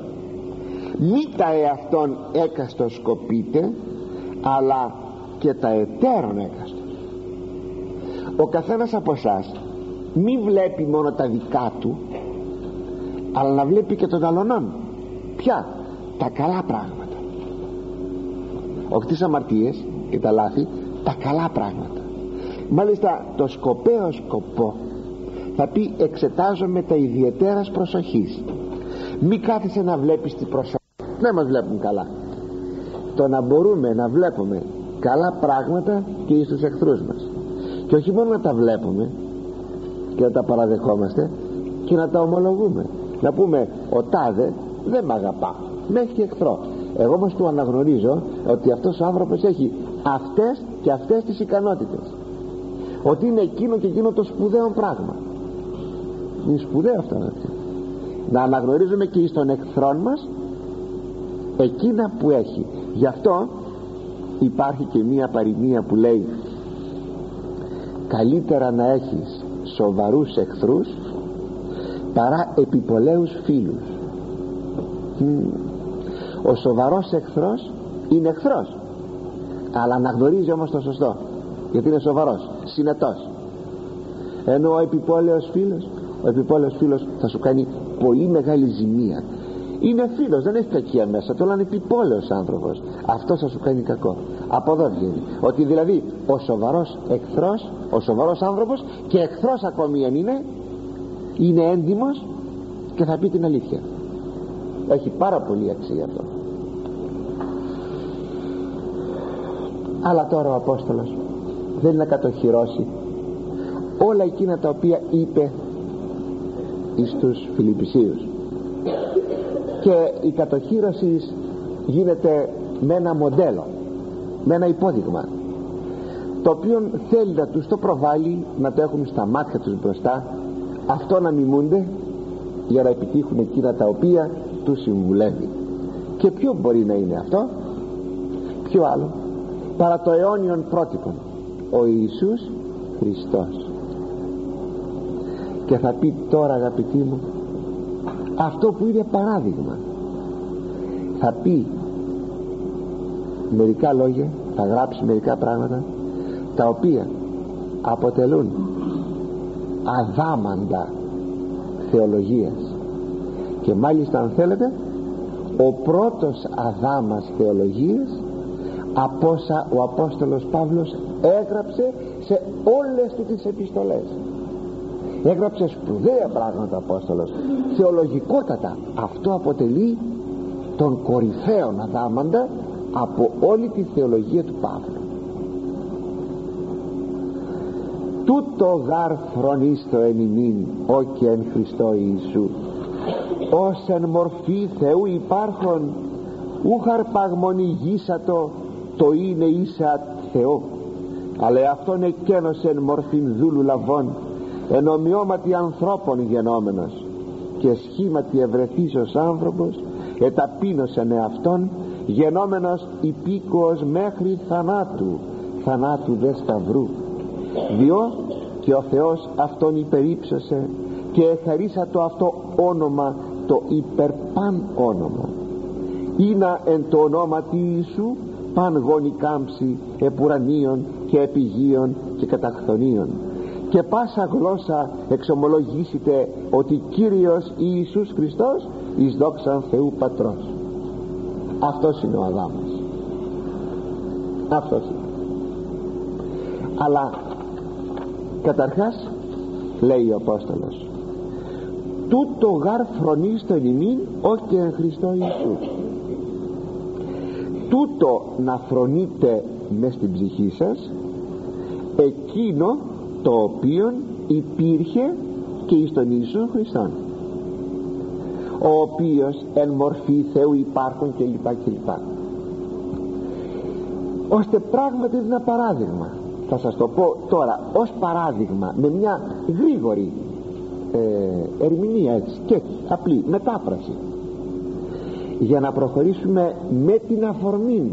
μη τα εαυτόν έκαστο σκοπείτε, αλλά και τα εταίρον έκαστο. Ο καθένας από εσάς μη βλέπει μόνο τα δικά του, αλλά να βλέπει και των αλλωνών. Ποια? Τα καλά πράγματα. Όχι τις αμαρτίες και τα λάθη, τα καλά πράγματα. Μάλιστα το σκοπαίο σκοπό θα πει εξετάζω με τα ιδιαιτέρας προσοχής. Μη κάθεσαι να βλέπεις την προσοχή. Δεν μας βλέπουν καλά. Το να μπορούμε να βλέπουμε καλά πράγματα και εις τους εχθρούς μας, και όχι μόνο να τα βλέπουμε και να τα παραδεχόμαστε και να τα ομολογούμε. Να πούμε ο τάδε δεν μ' αγαπά, με έχει εχθρό. Εγώ όμως του αναγνωρίζω ότι αυτός ο άνθρωπος έχει αυτές και αυτές τις ικανότητες, ότι είναι εκείνο και εκείνο το σπουδαίο πράγμα. Είναι σπουδαίο αυτό, να αναγνωρίζουμε και εις των εχθρών μας εκείνα που έχει. Γι' αυτό υπάρχει και μία παροιμία που λέει: καλύτερα να έχεις σοβαρούς εχθρούς παρά επιπολαίους φίλους. Ο σοβαρός εχθρός είναι εχθρός, αλλά αναγνωρίζει όμως το σωστό, γιατί είναι σοβαρός, συνετός. Ενώ ο επιπόλαιος φίλος θα σου κάνει πολύ μεγάλη ζημία. Είναι φίλος, δεν έχει κακία μέσα του, αλλά είναι επιπόλαιος άνθρωπος. Αυτό θα σου κάνει κακό. Από εδώ βγαίνει ότι δηλαδή ο σοβαρός εχθρός, ο σοβαρός άνθρωπος, και εχθρός ακόμη αν είναι έντιμος και θα πει την αλήθεια. Έχει πάρα πολύ αξία αυτό. Αλλά τώρα ο Απόστολος θέλει να κατοχυρώσει όλα εκείνα τα οποία είπε εις τους Φιλιππισίους, και η κατοχύρωση γίνεται με ένα μοντέλο, με ένα υπόδειγμα, το οποίο θέλει να τους το προβάλλει, να το έχουν στα μάτια τους μπροστά, αυτό να μιμούνται για να επιτύχουν εκείνα τα οποία τους συμβουλεύει. Και ποιο μπορεί να είναι αυτό? Ποιο άλλο παρά το αιώνιον πρότυπον, ο Ιησούς Χριστός. Και θα πει τώρα, αγαπητοί μου, αυτό που είναι παράδειγμα. Θα πει μερικά λόγια, θα γράψει μερικά πράγματα τα οποία αποτελούν αδάμαντα θεολογίας, και μάλιστα αν θέλετε ο πρώτος αδάμας θεολογίας από όσα ο Απόστολος Παύλος έγραψε σε όλες του τις επιστολές. Έγραψε σπουδαία πράγματα ο Απόστολος, θεολογικότατα. Αυτό αποτελεί τον κορυφαίο αδάμαντα από όλη τη θεολογία του Παύλου. Τούτο γάρ φρονίστο εν ημίν ό και εν Χριστώ Ιησού, ως εν μορφή Θεού υπάρχον, ούχ αρπαγμονηγήσατο το είναι ίσα Θεό, αλλά αυτόν εκένος εν μορφήν δούλου λαβών, εν ομοιώματι ανθρώπων γενόμενος, και σχήματι ευρεθήσος άνθρωπος εταπείνωσεν εαυτόν, γενόμενος υπήκοος μέχρι θανάτου, θανάτου δε σταυρού. Διό και ο Θεός αυτόν υπερύψωσε και εχαρίσα το αυτό όνομα, το υπερπαν όνομα, ήνα εν το ονόματι Ιησού παν γόνι κάμψη επουρανίων και επιγείων και καταχθονίων, και πάσα γλώσσα εξομολογήσετε ότι Κύριος Ιησούς Χριστός εις δόξαν Θεού Πατρός. Αυτός είναι ο Αδάμας, αυτός είναι. Αλλά καταρχάς λέει ο Απόστολος, τούτο γάρ φρονίστο εν ημίν όχι εν Χριστώ Ιησού. Τούτο να φρονείτε μες στην ψυχή σας εκείνο το οποίο υπήρχε και εις τον Ιησού Χριστόν. ο οποίος εν μορφή Θεού υπάρχουν κλπ. Ώστε πράγματι είναι ένα παράδειγμα. Θα σας το πω τώρα ως παράδειγμα, με μια γρήγορη ερμηνεία, έτσι, και απλή μετάφραση, για να προχωρήσουμε με την αφορμή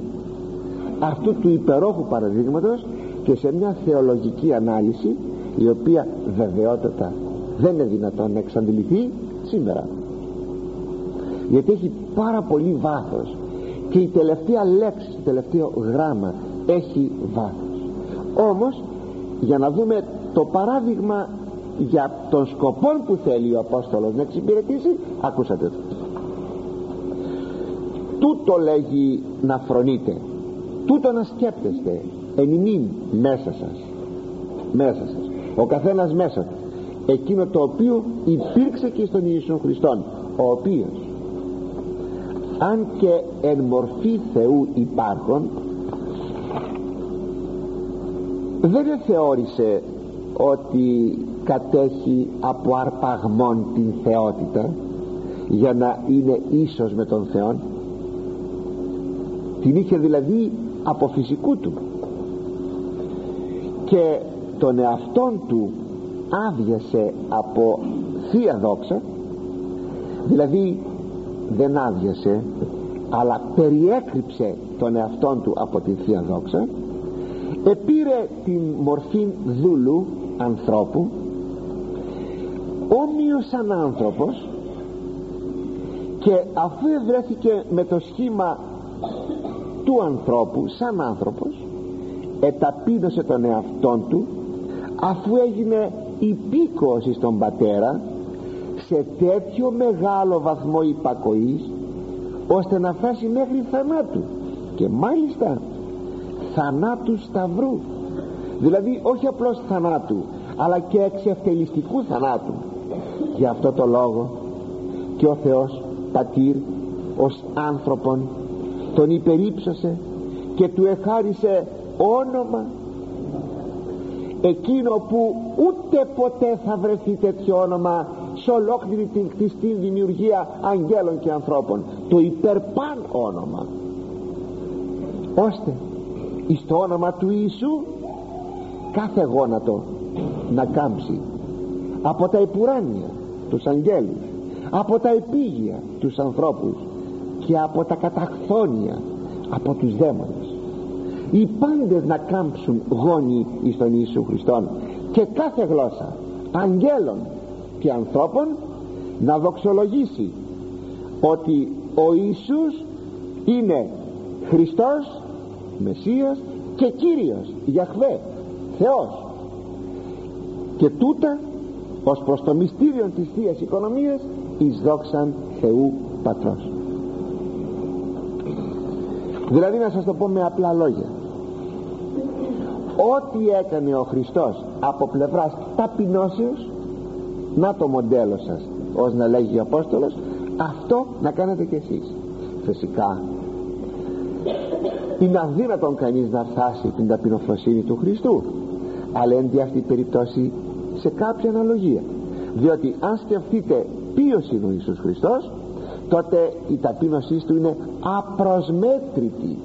αυτού του υπερόχου παραδείγματος και σε μια θεολογική ανάλυση, η οποία βεβαιότατα δεν είναι δυνατόν να εξαντληθεί σήμερα, γιατί έχει πάρα πολύ βάθος, και η τελευταία λέξη, το τελευταίο γράμμα έχει βάθος. Όμως για να δούμε το παράδειγμα για τον σκοπό που θέλει ο Απόστολος να εξυπηρετήσει, ακούσατε το. Τούτο λέγει να φρονείτε, τούτο να σκέπτεστε εν ημίν μέσα σας, ο καθένας μέσα του, εκείνο το οποίο υπήρξε και στον Ιησού Χριστόν, ο οποίος αν και εν μορφή Θεού υπάρχον, δεν θεώρησε ότι κατέχει από αρπαγμόν την θεότητα για να είναι ίσος με τον Θεόν. Την είχε δηλαδή από φυσικού του, και τον εαυτόν του άδειασε από θεία δόξα, δηλαδή δεν άδειασε αλλά περιέκρυψε τον εαυτόν του από τη θεία δόξα, επήρε την μορφή δούλου ανθρώπου, όμοιος σαν άνθρωπος, και αφού ευρέθηκε με το σχήμα του ανθρώπου σαν άνθρωπος, εταπείνωσε τον εαυτόν του, αφού έγινε υπήκοος στον Πατέρα σε τέτοιο μεγάλο βαθμό υπακοής, ώστε να φτάσει μέχρι θανάτου, και μάλιστα θανάτου σταυρού, δηλαδή όχι απλώς θανάτου αλλά και εξευτελιστικού θανάτου. Γι' αυτό το λόγο και ο Θεός Πατήρ ως άνθρωπον τον υπερήψωσε και του εχάρισε όνομα, εκείνο που ούτε ποτέ θα βρεθεί τέτοιο όνομα σε ολόκληρη την κτιστή δημιουργία αγγέλων και ανθρώπων, το υπερπάν όνομα, ώστε εις το όνομα του Ιησού κάθε γόνατο να κάμψει, από τα επουράνια τους αγγέλους, από τα επίγεια τους ανθρώπους, και από τα καταχθόνια από τους δαίμονες, οι πάντες να κάμψουν γόνοι εις τον Ιησού Χριστόν, και κάθε γλώσσα αγγέλων και ανθρώπων να δοξολογήσει ότι ο Ιησούς είναι Χριστός, Μεσσίας και Κύριος, Ιαχβέ, Θεός, και τούτα ως προς το μυστήριο της Θείας Οικονομίας εις δόξαν Θεού Πατρός. Δηλαδή, να σας το πω με απλά λόγια, ό,τι έκανε ο Χριστός από πλευράς ταπεινώσεως, να το μοντέλο σας, ως να λέγει ο Απόστολος, αυτό να κάνετε κι εσείς. Φυσικά είναι αδύνατον κανείς να φτάσει την ταπεινοφροσύνη του Χριστού, αλλά εν τη αυτή περιπτώσει σε κάποια αναλογία, διότι αν σκεφτείτε ποιος είναι ο Ιησούς Χριστός, τότε η ταπείνωσή του είναι απροσμέτρητη.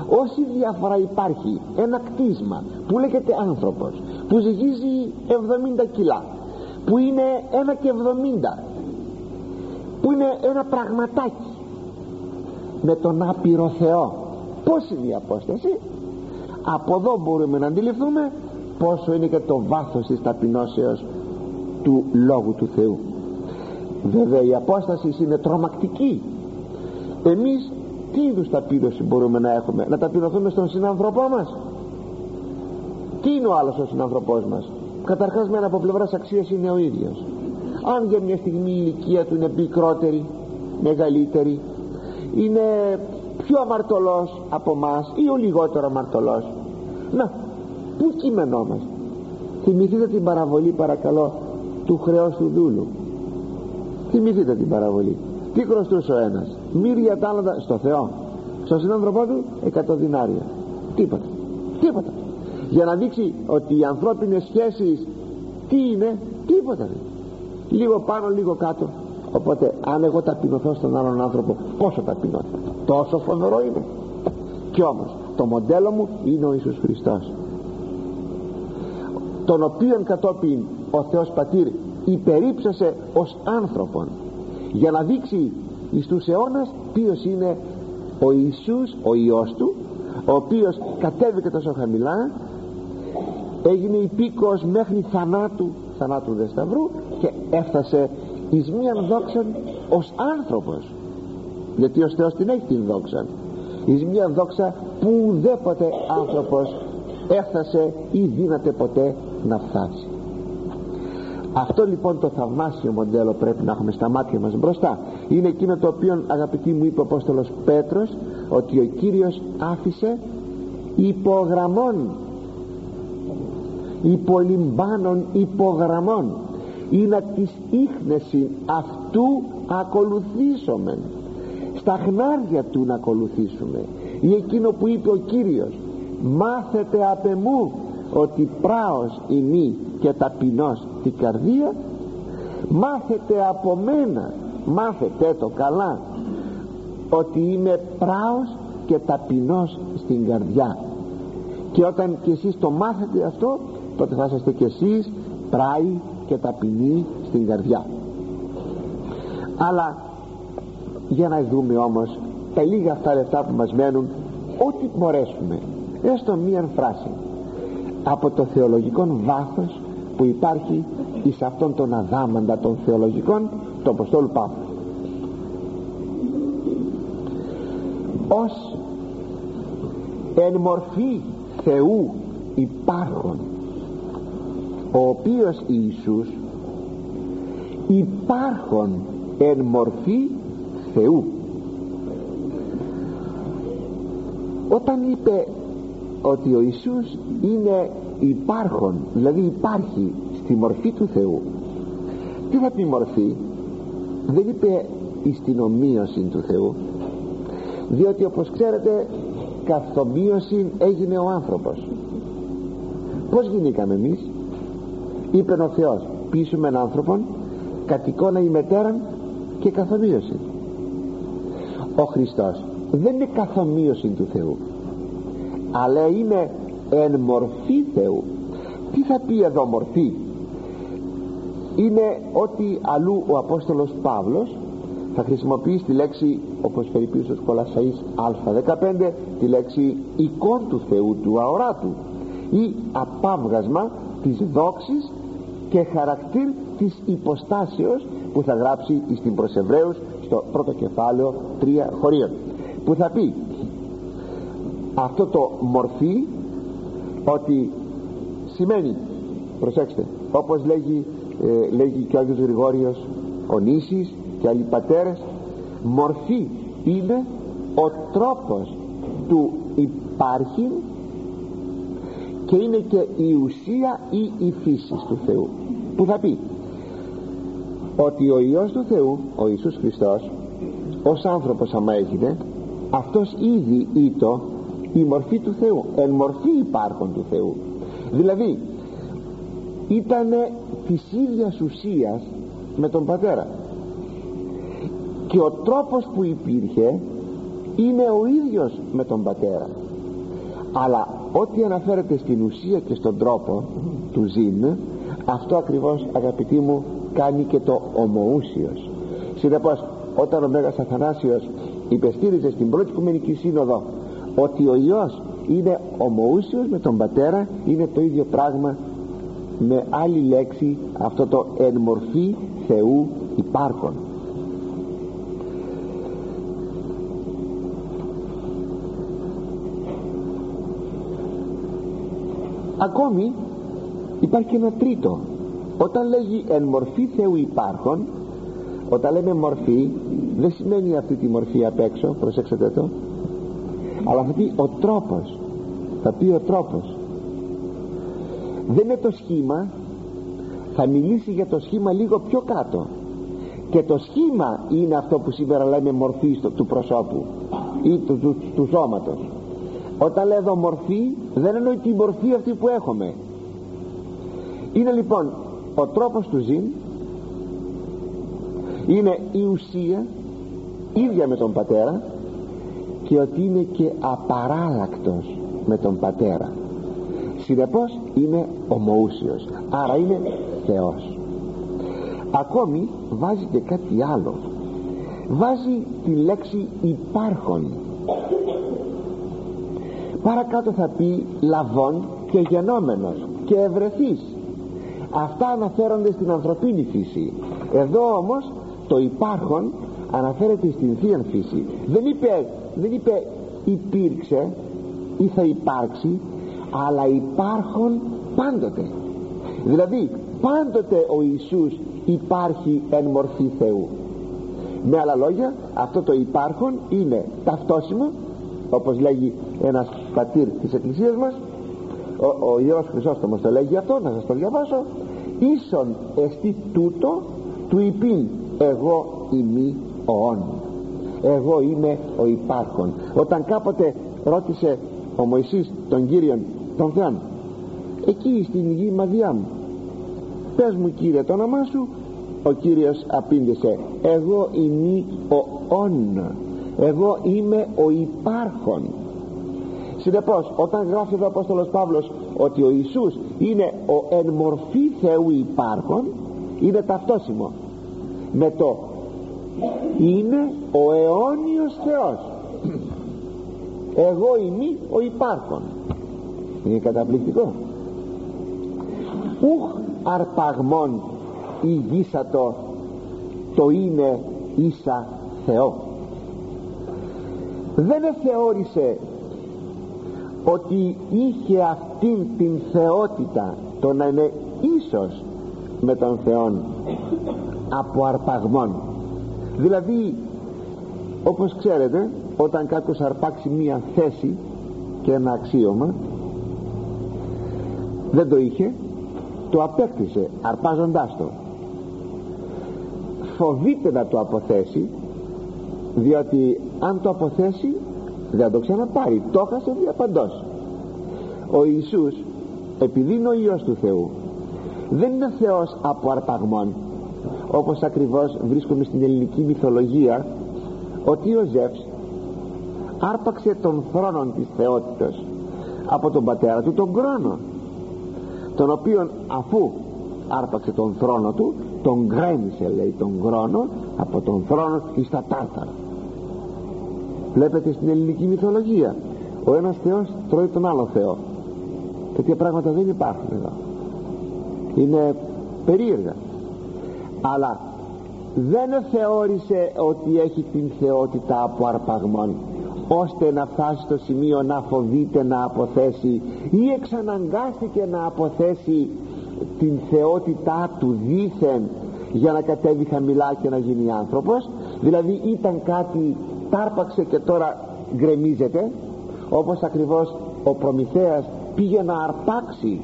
Όση διαφορά υπάρχει, ένα κτίσμα που λέγεται άνθρωπος, που ζυγίζει 70 κιλά, που είναι 1,70, που είναι ένα πραγματάκι, με τον άπειρο Θεό, πώς είναι η απόσταση. Από εδώ μπορούμε να αντιληφθούμε πόσο είναι και το βάθος της ταπεινώσεως του Λόγου του Θεού. Βέβαια η απόσταση είναι τρομακτική. Εμείς τι είδους ταπείνωση μπορούμε να έχουμε? Να ταπεινωθούμε στον συνάνθρωπό μας? Τι είναι ο άλλος ο συνάνθρωπός μας? Καταρχάς, με ένα από πλευράς αξίας είναι ο ίδιος. Αν για μια στιγμή η ηλικία του είναι μικρότερη, μεγαλύτερη, είναι πιο αμαρτωλός από μας ή ο λιγότερο αμαρτωλός, να, πού κειμενόμαστε? Θυμηθείτε την παραβολή, παρακαλώ, του χρεός του δούλου. Θυμηθείτε την παραβολή. Τι χρωστούσε ο ένας? Μύρια τάλαντα στο Θεό, στον συνάνθρωπό του 100 δινάρια. Τίποτα, τίποτα. Για να δείξει ότι οι ανθρώπινες σχέσεις τι είναι? Τίποτα. Λίγο πάνω, λίγο κάτω. Οπότε αν εγώ ταπεινωθώ στον άλλον άνθρωπο, πόσο ταπεινότητα, τόσο φοβερό είναι. Κι όμως το μοντέλο μου είναι ο Ιησούς Χριστός, τον οποίον κατόπιν ο Θεός Πατήρ υπερήψασε ως άνθρωπον, για να δείξει εις τους αιώνας ποιος είναι ο Ιησούς, ο Υιός του, ο οποίος κατέβηκε τόσο χαμηλά, έγινε υπήκοος μέχρι θανάτου δε σταυρού, και έφτασε εις μίαν δόξαν ως άνθρωπος, γιατί ο Θεός την έχει την δόξα, εις μίαν δόξα που ουδέποτε άνθρωπος έφτασε ή δύναται ποτέ να φτάσει. Αυτό λοιπόν το θαυμάσιο μοντέλο πρέπει να έχουμε στα μάτια μας μπροστά. Είναι εκείνο το οποίο, αγαπητοί μου, είπε ο Απόστολος Πέτρος, ότι ο Κύριος άφησε υπογραμμών, υπολυμπάνων υπογραμμών, ή να τις ίχνεση αυτού ακολουθήσομεν, στα χνάρια του να ακολουθήσουμε. Ή εκείνο που είπε ο Κύριος, μάθετε απ' εμού ότι πράος ημί και ταπεινός την καρδία, μάθετε από μένα, μάθετε το καλά, ότι είμαι πράος και ταπεινός στην καρδιά. Και όταν και εσείς το μάθετε αυτό, τότε θα είσαστε και εσείς πράοι και ταπεινοί στην καρδιά. Αλλά για να δούμε όμως τα λίγα αυτά λεπτά που μας μένουν, ό,τι μπορέσουμε, έστω μία φράση από το θεολογικό βάθος που υπάρχει εις αυτόν τον αδάμαντα των θεολογικών του Αποστόλου Παύλου. Ως εν μορφή Θεού υπάρχον, ο οποίος Ιησούς υπάρχον εν μορφή Θεού. Όταν είπε ότι ο Ιησούς είναι υπάρχον, δηλαδή υπάρχει στη μορφή του Θεού, τι θα πει μορφή? Δεν είπε εις την ομοίωση του Θεού, διότι όπως ξέρετε καθ' ομοίωση έγινε ο άνθρωπος. Πως γινήκαμε εμείς? Είπε ο Θεός, ποιήσουμε έναν άνθρωπον κατ' εικόνα ημετέραν και καθ' ομοίωση. Ο Χριστός δεν είναι καθ' ομοίωση του Θεού, αλλά είναι εν μορφή Θεού. Τι θα πει εδώ μορφή? Είναι ότι αλλού ο Απόστολος Παύλος θα χρησιμοποιήσει τη λέξη, όπως περιπεί στους Κολασσαείς α15, τη λέξη εικόν του Θεού, του αοράτου, ή απάβγασμα της δόξης και χαρακτήρ της υποστάσεως, που θα γράψει στην προς Εβραίους στο πρώτο κεφάλαιο 3 χωρίων, που θα πει αυτό το μορφή, ότι σημαίνει, προσέξτε, όπως λέγει και ο Άγιος Γρηγόριος ο Νήσης και άλλοι πατέρες, μορφή είναι ο τρόπος του υπάρχει και είναι και η ουσία ή η φύση του Θεού, που θα πει ότι ο Υιός του Θεού, ο Ιησούς Χριστός, ως άνθρωπος άμα έγινε, αυτός ήδη ήτο η μορφή του Θεού, εν μορφή υπάρχον του Θεού, δηλαδή ήτανε της ίδιας ουσίας με τον Πατέρα, και ο τρόπος που υπήρχε είναι ο ίδιος με τον Πατέρα, αλλά ό,τι αναφέρεται στην ουσία και στον τρόπο του ζήν, αυτό ακριβώς, αγαπητοί μου, κάνει και το ομοούσιος. Συνεπώς, όταν ο Μέγας Αθανάσιος υπεστήριζε στην πρώτη Οικουμενική Σύνοδο ότι ο Υιός είναι ομοούσιος με τον Πατέρα, είναι το ίδιο πράγμα με άλλη λέξη αυτό το εν μορφή Θεού υπάρχον. Ακόμη υπάρχει ένα τρίτο. Όταν λέγει εν μορφή Θεού υπάρχον, όταν λέμε μορφή, δεν σημαίνει αυτή τη μορφή απ' έξω, προσέξτε το, αλλά θα πει ο τρόπος, θα πει ο τρόπος. Δεν είναι το σχήμα, θα μιλήσει για το σχήμα λίγο πιο κάτω, και το σχήμα είναι αυτό που σήμερα λέμε μορφή του προσώπου ή του σώματος. Όταν λέω εδώ μορφή, δεν εννοεί τη μορφή αυτή που έχουμε. Είναι λοιπόν ο τρόπος του ζήν, είναι η ουσία ίδια με τον Πατέρα και ότι είναι και απαράλλακτος με τον Πατέρα. Συνεπώς είναι ομοούσιος, άρα είναι Θεός. Ακόμη βάζει και κάτι άλλο, βάζει τη λέξη υπάρχον. Παρακάτω θα πει λαβών και γενόμενος και ευρεθής. Αυτά αναφέρονται στην ανθρωπίνη φύση. Εδώ όμως το υπάρχον αναφέρεται στην θείαν φύση. Δεν είπε υπήρξε ή θα υπάρξει, αλλά υπάρχον πάντοτε. Δηλαδή πάντοτε ο Ιησούς υπάρχει εν μορφή Θεού. Με άλλα λόγια, αυτό το υπάρχον είναι ταυτόσιμο, όπως λέγει ένας πατήρ της Εκκλησίας μας, ο Ιερός Χρυσόστομος το λέγει αυτό, να σας το διαβάσω. Ίσον εστί τούτο του υπήν εγώ ημί ο όν. Εγώ είμαι ο υπάρχον. Όταν κάποτε ρώτησε ο Μωυσής τον Κύριον τον Θεόν, εκεί στην γη Μαδιάμ, πες μου Κύριε το όνομά σου, ο Κύριος απήντησε, εγώ είμαι ο όν, εγώ είμαι ο υπάρχον. Συνεπώς όταν γράφει εδώ ο Απόστολος Παύλος ότι ο Ιησούς είναι ο εν μορφή Θεού υπάρχον, είναι ταυτόσιμο με το είναι ο αιώνιος Θεός. Εγώ είμαι ο υπάρχον. Είναι καταπληκτικό. Ουχ αρπαγμόν ηγήσατο το είναι ίσα Θεό. Δεν θεώρησε ότι είχε αυτήν την θεότητα, το να είναι ίσος με τον Θεόν, από αρπαγμόν. Δηλαδή όπως ξέρετε, όταν κάποιος αρπάξει μία θέση και ένα αξίωμα, δεν το είχε, το απέκτησε αρπάζοντάς το. Φοβείται να το αποθέσει, διότι αν το αποθέσει δεν το ξαναπάρει, το έχασε διαπαντός. Ο Ιησούς, επειδή είναι ο Υιός του Θεού, δεν είναι Θεός από αρπαγμόν, όπως ακριβώς βρίσκουμε στην ελληνική μυθολογία, ότι ο Ζεύς άρπαξε τον θρόνο της θεότητας από τον πατέρα του τον Κρόνο, τον οποίον αφού άρπαξε τον θρόνο του, τον γκρέμισε, λέει, τον Κρόνο από τον θρόνο εις τα Τάρταρα. Βλέπετε στην ελληνική μυθολογία ο ένας θεός τρώει τον άλλο θεό. Τέτοια πράγματα δεν υπάρχουν εδώ, είναι περίεργα. Αλλά δεν θεώρησε ότι έχει την θεότητα από αρπαγμόν, ώστε να φτάσει στο σημείο να φοβείται να αποθέσει, ή εξαναγκάστηκε να αποθέσει την θεότητά του δήθεν για να κατέβει χαμηλά και να γίνει άνθρωπος. Δηλαδή ήταν κάτι, τάρπαξε και τώρα γκρεμίζεται, όπως ακριβώς ο Προμηθέας πήγε να αρπάξει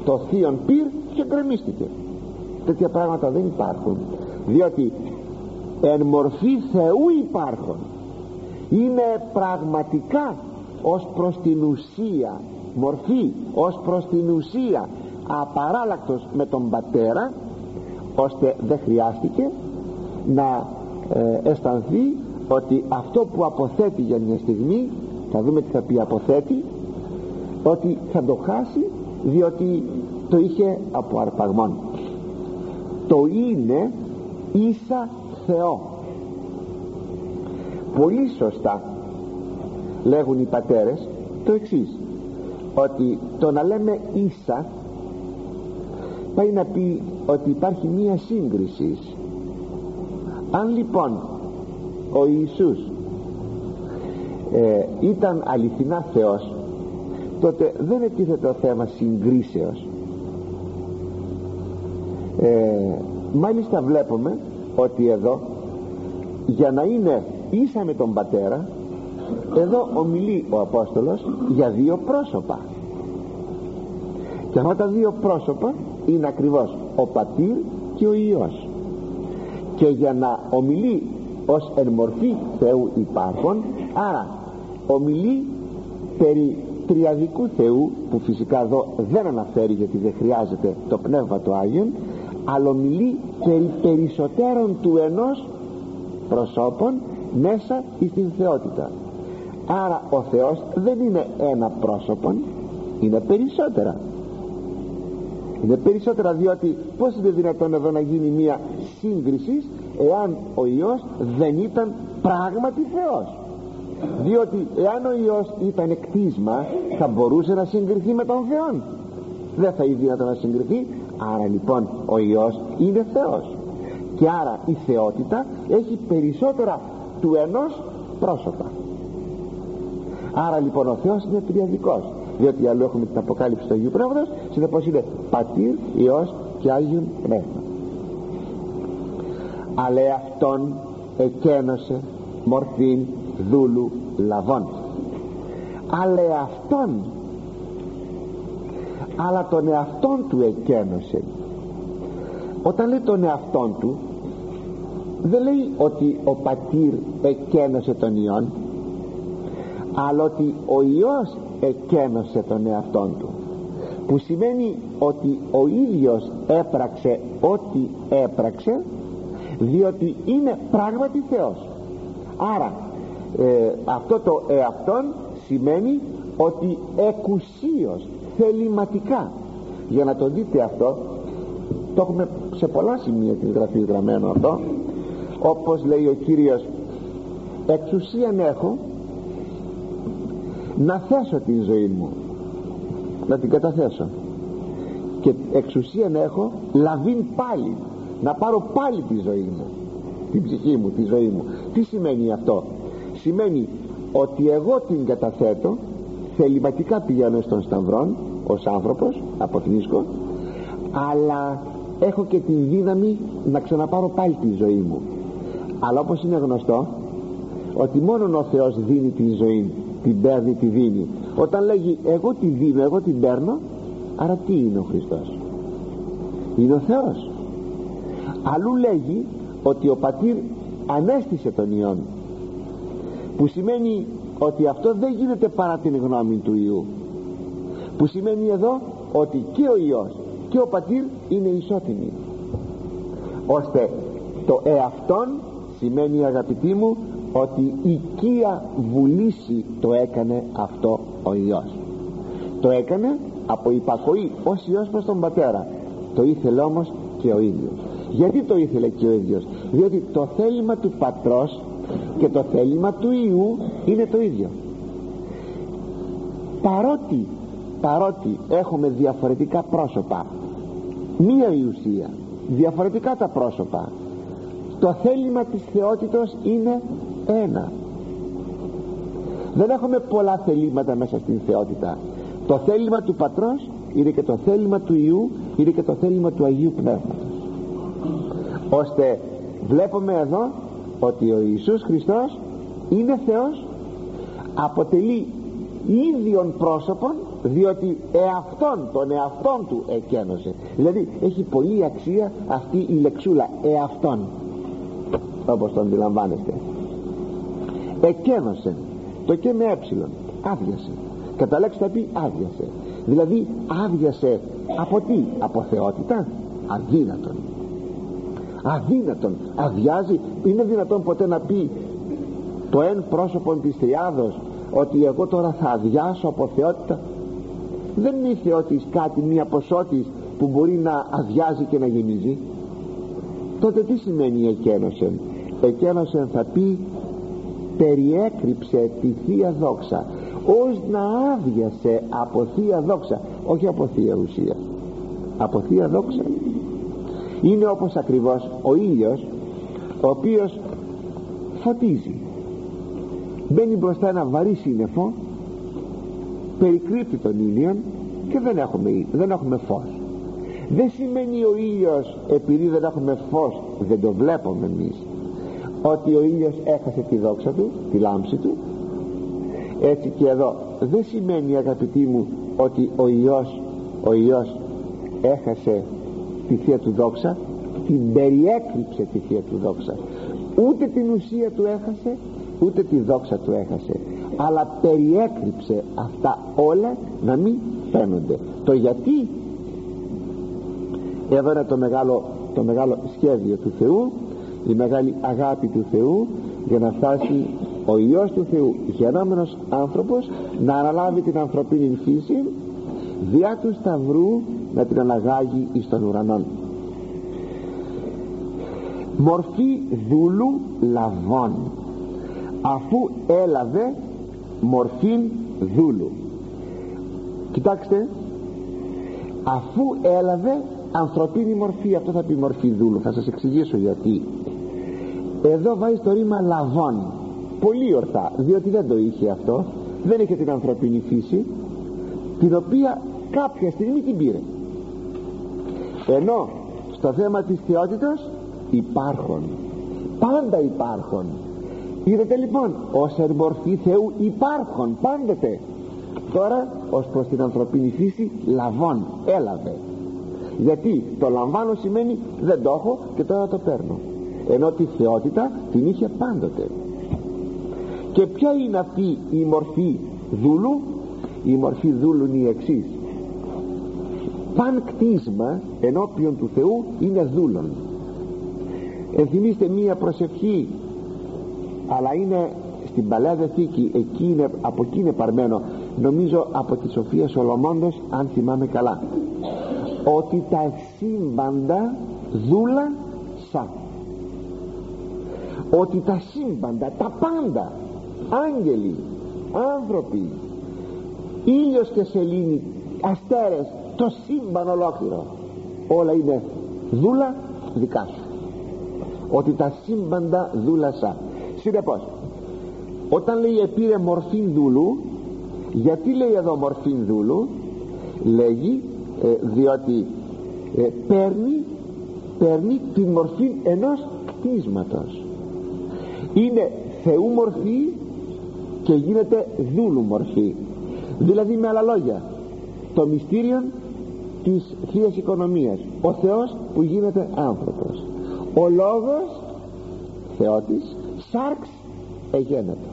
το θείον πυρ και γκρεμίστηκε. Τέτοια πράγματα δεν υπάρχουν, διότι εν μορφή Θεού υπάρχουν. Είναι πραγματικά ως προς την ουσία μορφή, ως προς την ουσία απαράλλακτος με τον Πατέρα, ώστε δεν χρειάστηκε να αισθανθεί ότι αυτό που αποθέτει για μια στιγμή, θα δούμε τι θα πει αποθέτει, ότι θα το χάσει, διότι το είχε από αρπαγμόν. Το είναι ίσα Θεό. Πολύ σωστά λέγουν οι πατέρες το εξής, ότι το να λέμε ίσα πάει να πει ότι υπάρχει μία σύγκριση. Αν λοιπόν ο Ιησούς ήταν αληθινά Θεός, τότε δεν ετίθεται το θέμα συγκρίσεως. Μάλιστα βλέπουμε ότι εδώ, για να είναι ίσα με τον Πατέρα, εδώ ομιλεί ο Απόστολος για δύο πρόσωπα, και αυτά τα δύο πρόσωπα είναι ακριβώς ο Πατήρ και ο Υιός. Και για να ομιλεί ως εν μορφή Θεού υπάρχον, άρα ομιλεί περί τριαδικού Θεού, που φυσικά εδώ δεν αναφέρει γιατί δεν χρειάζεται το Πνεύμα του Άγιον, αλλά μιλεί περί περισσότερων του ενός προσώπων μέσα στην θεότητα. Άρα ο Θεός δεν είναι ένα πρόσωπον, είναι περισσότερα. Είναι περισσότερα, διότι πως είναι δυνατόν εδώ να γίνει μια σύγκριση εάν ο Υιός δεν ήταν πράγματι Θεός? Διότι εάν ο Υιός ήταν κτίσμα, θα μπορούσε να συγκριθεί με τον Θεό? Δεν θα είναι δυνατόν να συγκριθεί. Άρα λοιπόν ο Υιός είναι Θεός, και άρα η θεότητα έχει περισσότερα του ενός πρόσωπα. Άρα λοιπόν ο Θεός είναι τριαδικός, διότι αλλού έχουμε την Αποκάλυψη του Αγίου Πνεύματος, συνεπώς είναι Πατήρ, Υιός και Άγιον Πνεύμα. Αλλά αυτόν εκένωσε μορφήν δούλου λαβών. Αλλά αυτόν, αλλά τον εαυτόν του εκένωσε. Όταν λέει τον εαυτόν του, δεν λέει ότι ο Πατήρ εκένωσε τον Υιόν, αλλά ότι ο Υιός εκένωσε τον εαυτόν του, που σημαίνει ότι ο ίδιος έπραξε ό,τι έπραξε, διότι είναι πράγματι Θεός. Άρα αυτό το εαυτόν σημαίνει ότι εκουσίως, θεληματικά. Για να το δείτε αυτό, το έχουμε σε πολλά σημεία της γραφής γραμμένο αυτό, όπως λέει ο Κύριος, εξουσίαν έχω να θέσω την ζωή μου, να την καταθέσω, και εξουσίαν έχω λαβήν πάλι, να πάρω πάλι τη ζωή μου, την ψυχή μου, τη ζωή μου. Τι σημαίνει αυτό? Σημαίνει ότι εγώ την καταθέτω, θεληματικά πηγαίνω στον Σταυρόν ως άνθρωπος, αποθνίσκω, αλλά έχω και την δύναμη να ξαναπάρω πάλι τη ζωή μου. Αλλά όπως είναι γνωστό ότι μόνον ο Θεός δίνει τη ζωή, την παίρνει, τη δίνει. Όταν λέγει εγώ τη δίνω, εγώ την παίρνω, άρα τι είναι ο Χριστός? Είναι ο Θεός. Αλλού λέγει ότι ο Πατήρ ανέστησε τον Υιόν, που σημαίνει ότι αυτό δεν γίνεται παρά την γνώμη του Υιού, που σημαίνει εδώ ότι και ο Υιός και ο Πατήρ είναι ισότιμοι, ώστε το εαυτόν σημαίνει, αγαπητοί μου, ότι οικία βουλήσει το έκανε αυτό ο Υιός. Το έκανε από υπακοή ως Υιός προς τον Πατέρα. Το ήθελε όμως και ο ίδιος. Γιατί το ήθελε και ο ίδιος? Διότι το θέλημα του Πατρός και το θέλημα του Υιού είναι το ίδιο. Παρότι έχουμε διαφορετικά πρόσωπα, μία η ουσία, διαφορετικά τα πρόσωπα, το θέλημα της θεότητος είναι ένα. Δεν έχουμε πολλά θελήματα μέσα στην θεότητα. Το θέλημα του Πατρός είναι και το θέλημα του Υιού, είναι και το θέλημα του Αγίου Πνεύματος. Ώστε βλέπουμε εδώ ότι ο Ιησούς Χριστός είναι Θεός, αποτελεί ίδιον πρόσωπον, διότι τον εαυτόν του εκένωσε. Δηλαδή έχει πολύ αξία αυτή η λεξούλα εαυτόν, όπως το αντιλαμβάνεστε. Εκένωσε, το και με έψιλον, άδειασε. Κατά λέξη θα πει άδειασε. Δηλαδή άδειασε από τι? Από θεότητα? Αδύνατον. Αδειάζει? Είναι δυνατόν ποτέ να πει το εν πρόσωπον της Τριάδος ότι εγώ τώρα θα αδειάσω από θεότητα? Δεν είναι η θεότης κάτι, μια ποσότης που μπορεί να αδειάζει και να γεμίζει? Τότε τι σημαίνει εκένωσεν? Εκένωσεν θα πει περιέκρυψε τη Θεία Δόξα, ως να άδειασε από Θεία Δόξα, όχι από Θεία Ουσία, από Θεία Δόξα. Είναι όπως ακριβώς ο ήλιος, ο οποίος φωτίζει, μπαίνει μπροστά ένα βαρύ σύννεφο, περικρύπτει τον ήλιο και δεν έχουμε φως. Δεν σημαίνει ο ήλιος, επειδή δεν έχουμε φως, δεν το βλέπουμε εμείς, ότι ο ήλιος έχασε τη δόξα του, τη λάμψη του. Έτσι και εδώ δεν σημαίνει, αγαπητοί μου, ότι ο Υιός έχασε τη Θεία του δόξα, την περιέκρυψε τη Θεία του δόξα. Ούτε την ουσία του έχασε, ούτε τη δόξα του έχασε, αλλά περιέκρυψε αυτά όλα να μην φαίνονται. Το γιατί, εδώ είναι το μεγάλο το μεγάλο σχέδιο του Θεού, η μεγάλη αγάπη του Θεού, για να φτάσει ο Υιός του Θεού γεννόμενος άνθρωπος να αναλάβει την ανθρωπίνη φύση, διά του Σταυρού να την αναγάγει εις των ουρανών. Μορφή δούλου λαβών, αφού έλαβε μορφήν δούλου. Κοιτάξτε, αφού έλαβε ανθρωπίνη μορφή, αυτό θα πει μορφή δούλου. Θα σας εξηγήσω γιατί. Εδώ βάζει το ρήμα λαβών, πολύ ορθά, διότι δεν το είχε αυτό, δεν είχε την ανθρωπίνη φύση, την οποία κάποια στιγμή την πήρε. Ενώ στο θέμα της θεότητας υπάρχουν, πάντα υπάρχουν. Είδατε λοιπόν, ως εν μορφή Θεού υπάρχουν πάντοτε. Τώρα ως προς την ανθρωπίνη φύση λαβών, έλαβε. Γιατί το λαμβάνω σημαίνει δεν το έχω και τώρα το παίρνω, ενώ τη θεότητα την είχε πάντοτε. Και ποια είναι αυτή η μορφή δούλου? Η μορφή δούλου είναι η εξής: παν κτίσμα ενώπιον του Θεού είναι δούλων. Ενθυμίστε μία προσευχή, αλλά είναι στην Παλαιά Διαθήκη, από εκεί είναι παρμένο, νομίζω από τη Σοφία Σολομώντος, αν θυμάμαι καλά, ότι τα σύμπαντα δούλα σα, ότι τα σύμπαντα, τα πάντα, άγγελοι, άνθρωποι, ήλιος και σελήνη, αστέρες, το σύμπαν ολόκληρο, όλα είναι δούλα δικά σου. Ότι τα σύμπαντα δούλα σα. Συνεπώς, όταν λέει επήρε μορφήν δούλου, γιατί λέει εδώ μορφήν δούλου? Λέγει διότι παίρνει την μορφή ενός κτίσματος. Είναι Θεού μορφή και γίνεται δούλου μορφή. Δηλαδή, με άλλα λόγια, το μυστήριο της Θείας Οικονομίας, ο Θεός που γίνεται άνθρωπος, ο Λόγος Θεότης, σάρξ εγένετο.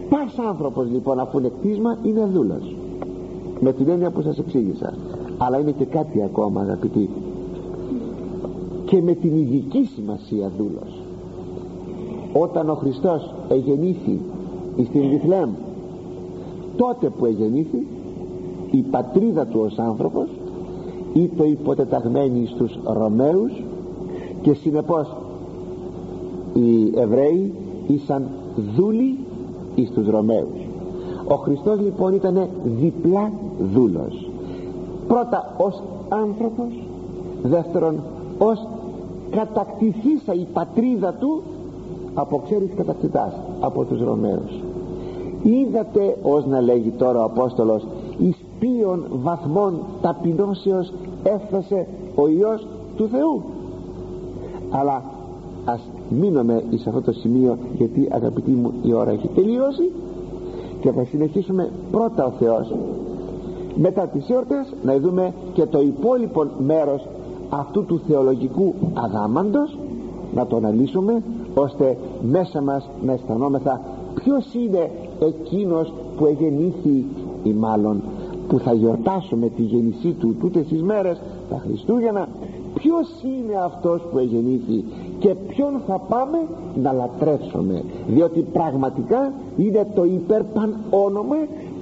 Πας άνθρωπος λοιπόν, αφού είναι κτίσμα, είναι δούλος, με την έννοια που σας εξήγησα. Αλλά είναι και κάτι ακόμα, αγαπητοί, και με την ειδική σημασία δούλος. Όταν ο Χριστός εγεννήθη στην Βιθλεέμ, τότε που εγεννήθη, η πατρίδα του ως άνθρωπος ήτο υποτεταγμένη στους Ρωμαίους, και συνεπώς οι Εβραίοι ήσαν δούλοι εις τους Ρωμαίους. Ο Χριστός λοιπόν ήταν διπλά δούλος, πρώτα ως άνθρωπος, δεύτερον ως κατακτηθήσα η πατρίδα του από, ξέρεις, κατακτητάς, από τους Ρωμαίους. Είδατε, ως να λέγει τώρα ο Απόστολος, εις ποιον βαθμών ταπεινώσεως έφτασε ο Υιός του Θεού. Αλλά ας μείνουμε εις αυτό το σημείο, γιατί, αγαπητοί μου, η ώρα έχει τελειώσει και θα συνεχίσουμε πρώτα ο Θεός μετά τις εορτές να δούμε και το υπόλοιπο μέρος αυτού του θεολογικού αγάμαντος, να το αναλύσουμε, ώστε μέσα μας να αισθανόμεθα ποιος είναι εκείνος που εγεννήθη, ή μάλλον που θα γιορτάσουμε τη γέννησή του τούτες τις μέρες, τα Χριστούγεννα. Ποιος είναι αυτός που εγεννήθη και ποιον θα πάμε να λατρεύσουμε, διότι πραγματικά είναι το υπερπαν όνομα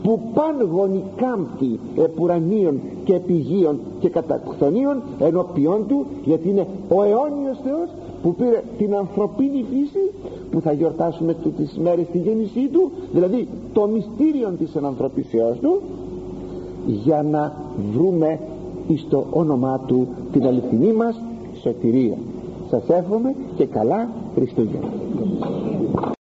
που παν γονικάμπτει επουρανίων και επιγείων και κατακθονίων ενώπιόν του, γιατί είναι ο αιώνιος Θεός που πήρε την ανθρωπίνη φύση, που θα γιορτάσουμε τις μέρες τη γέννησή του, δηλαδή το μυστήριο της ανθρωπίσεώς του, για να βρούμε εις το όνομά του την αληθινή μας σωτηρία. Σας εύχομαι και καλά Χριστούγεννα.